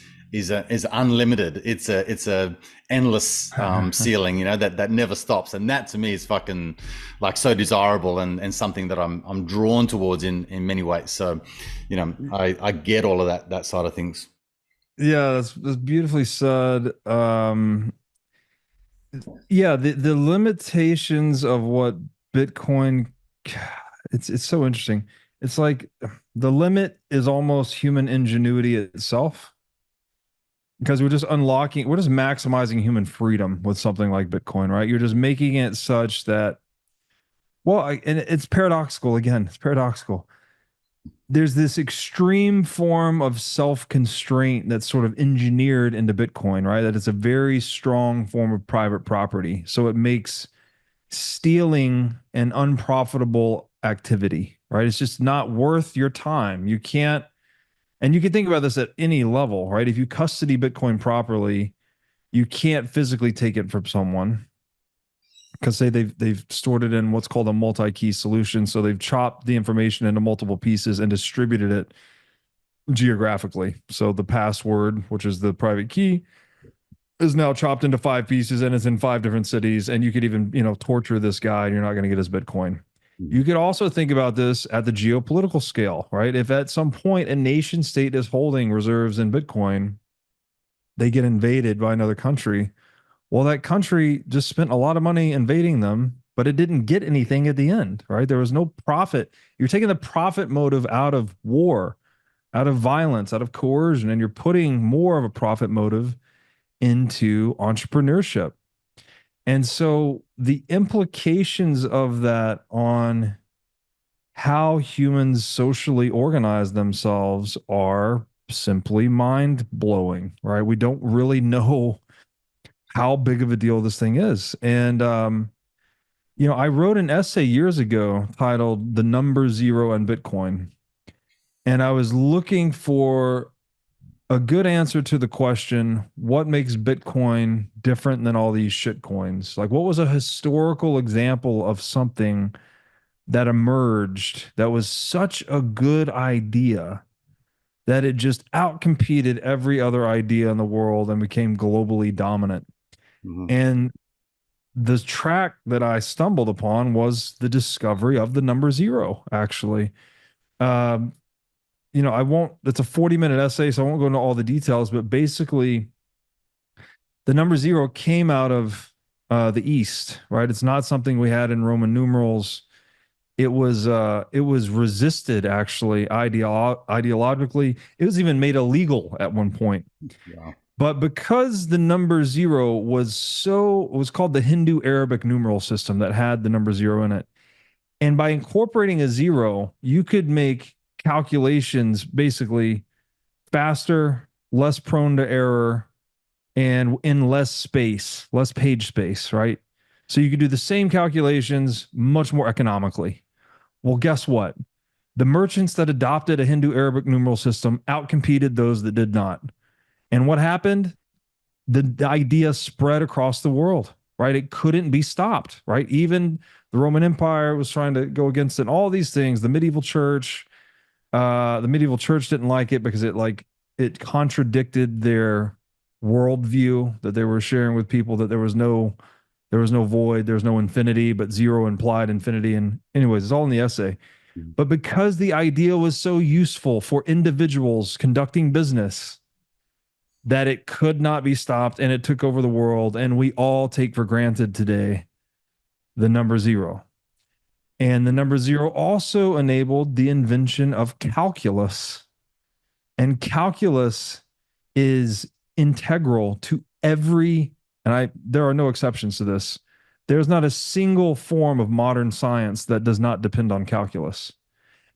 unlimited. It's a endless ceiling, that never stops, and that to me is fucking, like, so desirable, and something that I'm drawn towards in many ways. So, I get all of that side of things. Yeah, that's beautifully said. Yeah, the limitations of what Bitcoin, it's so interesting. It's like the limit is almost human ingenuity itself, because we're just maximizing human freedom with something like Bitcoin, right? You're just making it such that, well, and it's paradoxical again. It's paradoxical. There's this extreme form of self-constraint that's sort of engineered into Bitcoin, right? That it's a very strong form of private property. So it makes stealing an unprofitable activity, right? It's just not worth your time. You can't, and you can think about this at any level, right? If you custody Bitcoin properly, you can't physically take it from someone, because say they've stored it in what's called a multi-key solution. So they've chopped the information into multiple pieces and distributed it geographically. So the password, which is the private key, is now chopped into 5 pieces and it's in 5 different cities. And you could even, torture this guy and you're not going to get his Bitcoin. You could also think about this at the geopolitical scale, right? If at some point a nation state is holding reserves in Bitcoin, they get invaded by another country. Well, that country just spent a lot of money invading them, but it didn't get anything at the end, right? There was no profit. You're taking the profit motive out of war, out of violence, out of coercion, and you're putting more of a profit motive into entrepreneurship. And so the implications of that on how humans socially organize themselves are simply mind blowing, right? We don't really know how big of a deal this thing is. And, I wrote an essay years ago titled The Number Zero and Bitcoin. And I was looking for a good answer to the question, what makes Bitcoin different than all these shit coins? Like, what was a historical example of something that emerged that was such a good idea that it just outcompeted every other idea in the world and became globally dominant? Mhm. And the track that I stumbled upon was the discovery of the number zero, actually. Um, I won't, it's a 40-minute essay, so I won't go into all the details, but basically, The number zero came out of the East, right? It's not something we had in Roman numerals. It was resisted actually ideologically. It was even made illegal at one point. Wow. But because the number zero was called the Hindu Arabic numeral system that had the number zero in it. And by incorporating a zero, you could make calculations basically faster, less prone to error, and in less space, less page space, right? So you could do the same calculations much more economically. Well, guess what? The merchants that adopted a Hindu Arabic numeral system outcompeted those that did not. And what happened? The idea spread across the world, right? It couldn't be stopped, right? Even the Roman Empire was trying to go against it. All these things, the medieval church didn't like it because it contradicted their worldview that they were sharing with people, that there was no void, there was no infinity, but zero implied infinity. And anyways, it's all in the essay. But because the idea was so useful for individuals conducting business, that it could not be stopped and it took over the world. And we all take for granted today the number zero. And the number zero also enabled the invention of calculus. And calculus is integral to there are no exceptions to this. There's not a single form of modern science that does not depend on calculus.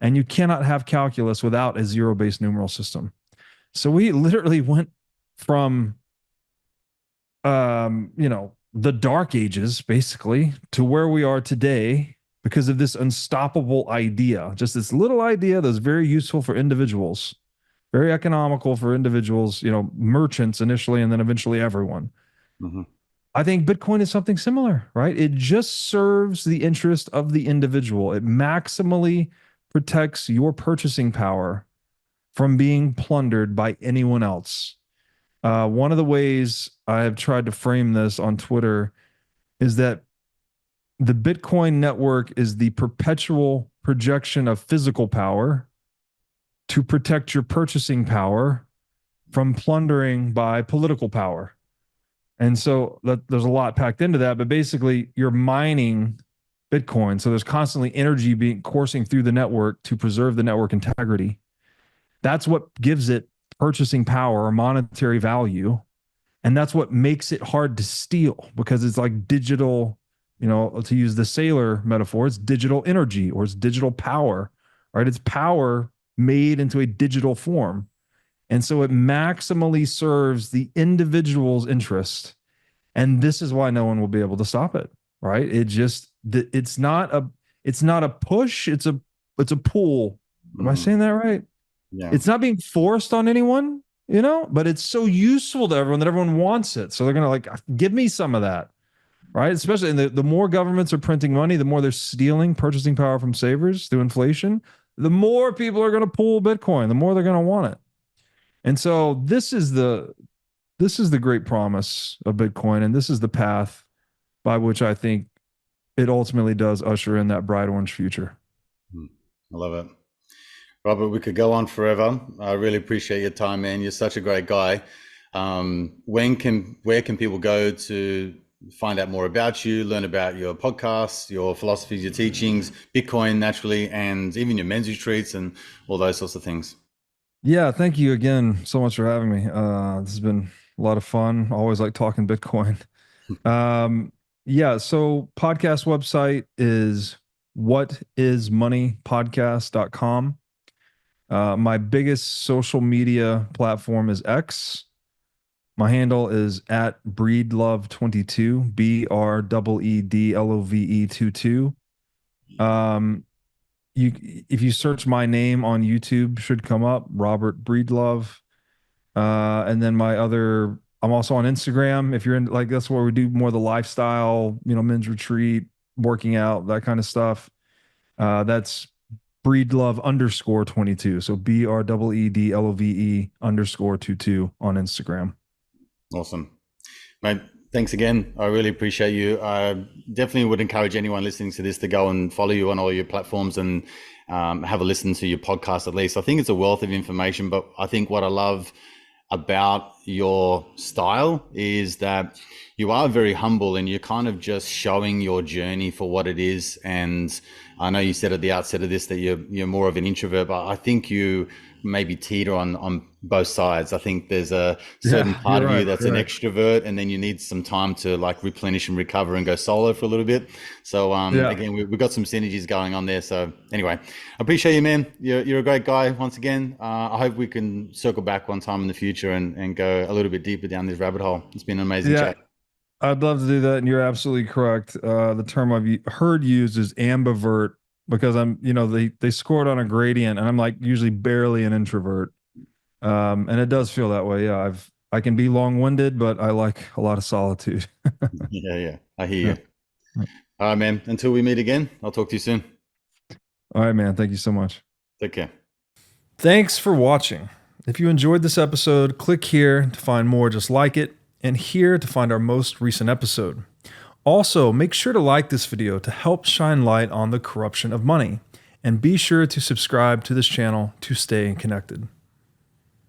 And you cannot have calculus without a zero-based numeral system. So we literally went from the dark ages basically to where we are today because of this unstoppable idea, just this little idea that's very useful for individuals, very economical for individuals, merchants initially, and then eventually everyone. Mm-hmm. I think Bitcoin is something similar, right? It just serves the interest of the individual. It maximally protects your purchasing power from being plundered by anyone else. One of the ways I have tried to frame this on Twitter is that the Bitcoin network is the perpetual projection of physical power to protect your purchasing power from plundering by political power. And so there's a lot packed into that, but basically you're mining Bitcoin. So there's constantly energy being coursing through the network to preserve the network integrity. That's what gives it purchasing power or monetary value. And that's what makes it hard to steal, because it's like digital, to use the sailor metaphor, it's digital energy or it's digital power, right? It's power made into a digital form. And so it maximally serves the individual's interest. And this is why no one will be able to stop it, right? It's not a push, it's a pull. Am I saying that right? Yeah. It's not being forced on anyone, but it's so useful to everyone that everyone wants it. So they're going to give me some of that, right? Especially the more governments are printing money, the more they're stealing purchasing power from savers through inflation, the more people are going to pull Bitcoin, the more they're going to want it. And so this is the great promise of Bitcoin. And this is the path by which I think it ultimately does usher in that bright orange future. I love it. Robert, we could go on forever. I really appreciate your time, man. You're such a great guy. Where can people go to find out more about you, learn about your podcasts, your philosophies, your teachings, Bitcoin naturally, and even your men's retreats and all those sorts of things? Yeah, thank you again so much for having me. This has been a lot of fun. Always like talking Bitcoin. So podcast website is whatismoneypodcast.com. My biggest social media platform is X. My handle is at Breedlove22, BREEDLOVE 22. If you search my name on YouTube, should come up, Robert Breedlove. And then I'm also on Instagram. If you're in, that's where we do more of the lifestyle, men's retreat, working out, that kind of stuff. That's Breedlove _22. So BREEDLOVE _22 on Instagram. Awesome. Mate, thanks again. I really appreciate you. I definitely would encourage anyone listening to this to go and follow you on all your platforms and have a listen to your podcast at least. I think it's a wealth of information, but I think what I love about your style is that you are very humble and you're kind of just showing your journey for what it is. And I know you said at the outset of this that you're more of an introvert, but I think you maybe teeter on both sides. I think there's a certain Yeah, part you're of you right. that's You're an right. extrovert, and then you need some time to like replenish and recover and go solo for a little bit. So Yeah. again, we've got some synergies going on there. So anyway, I appreciate you, man. You're a great guy once again. I hope we can circle back one time in the future and go a little bit deeper down this rabbit hole. It's been an amazing Yeah. chat. I'd love to do that, and you're absolutely correct. The term heard used is ambivert because they scored on a gradient, and I'm like usually barely an introvert, and it does feel that way. Yeah, I can be long-winded, but I like a lot of solitude. Yeah, yeah. I hear Yeah. you. All right, man. Until we meet again, I'll talk to you soon. All right, man. Thank you so much. Take care. Thanks for watching. If you enjoyed this episode, click here to find more just like it, and here to find our most recent episode. Also, make sure to like this video to help shine light on the corruption of money, and be sure to subscribe to this channel to stay connected.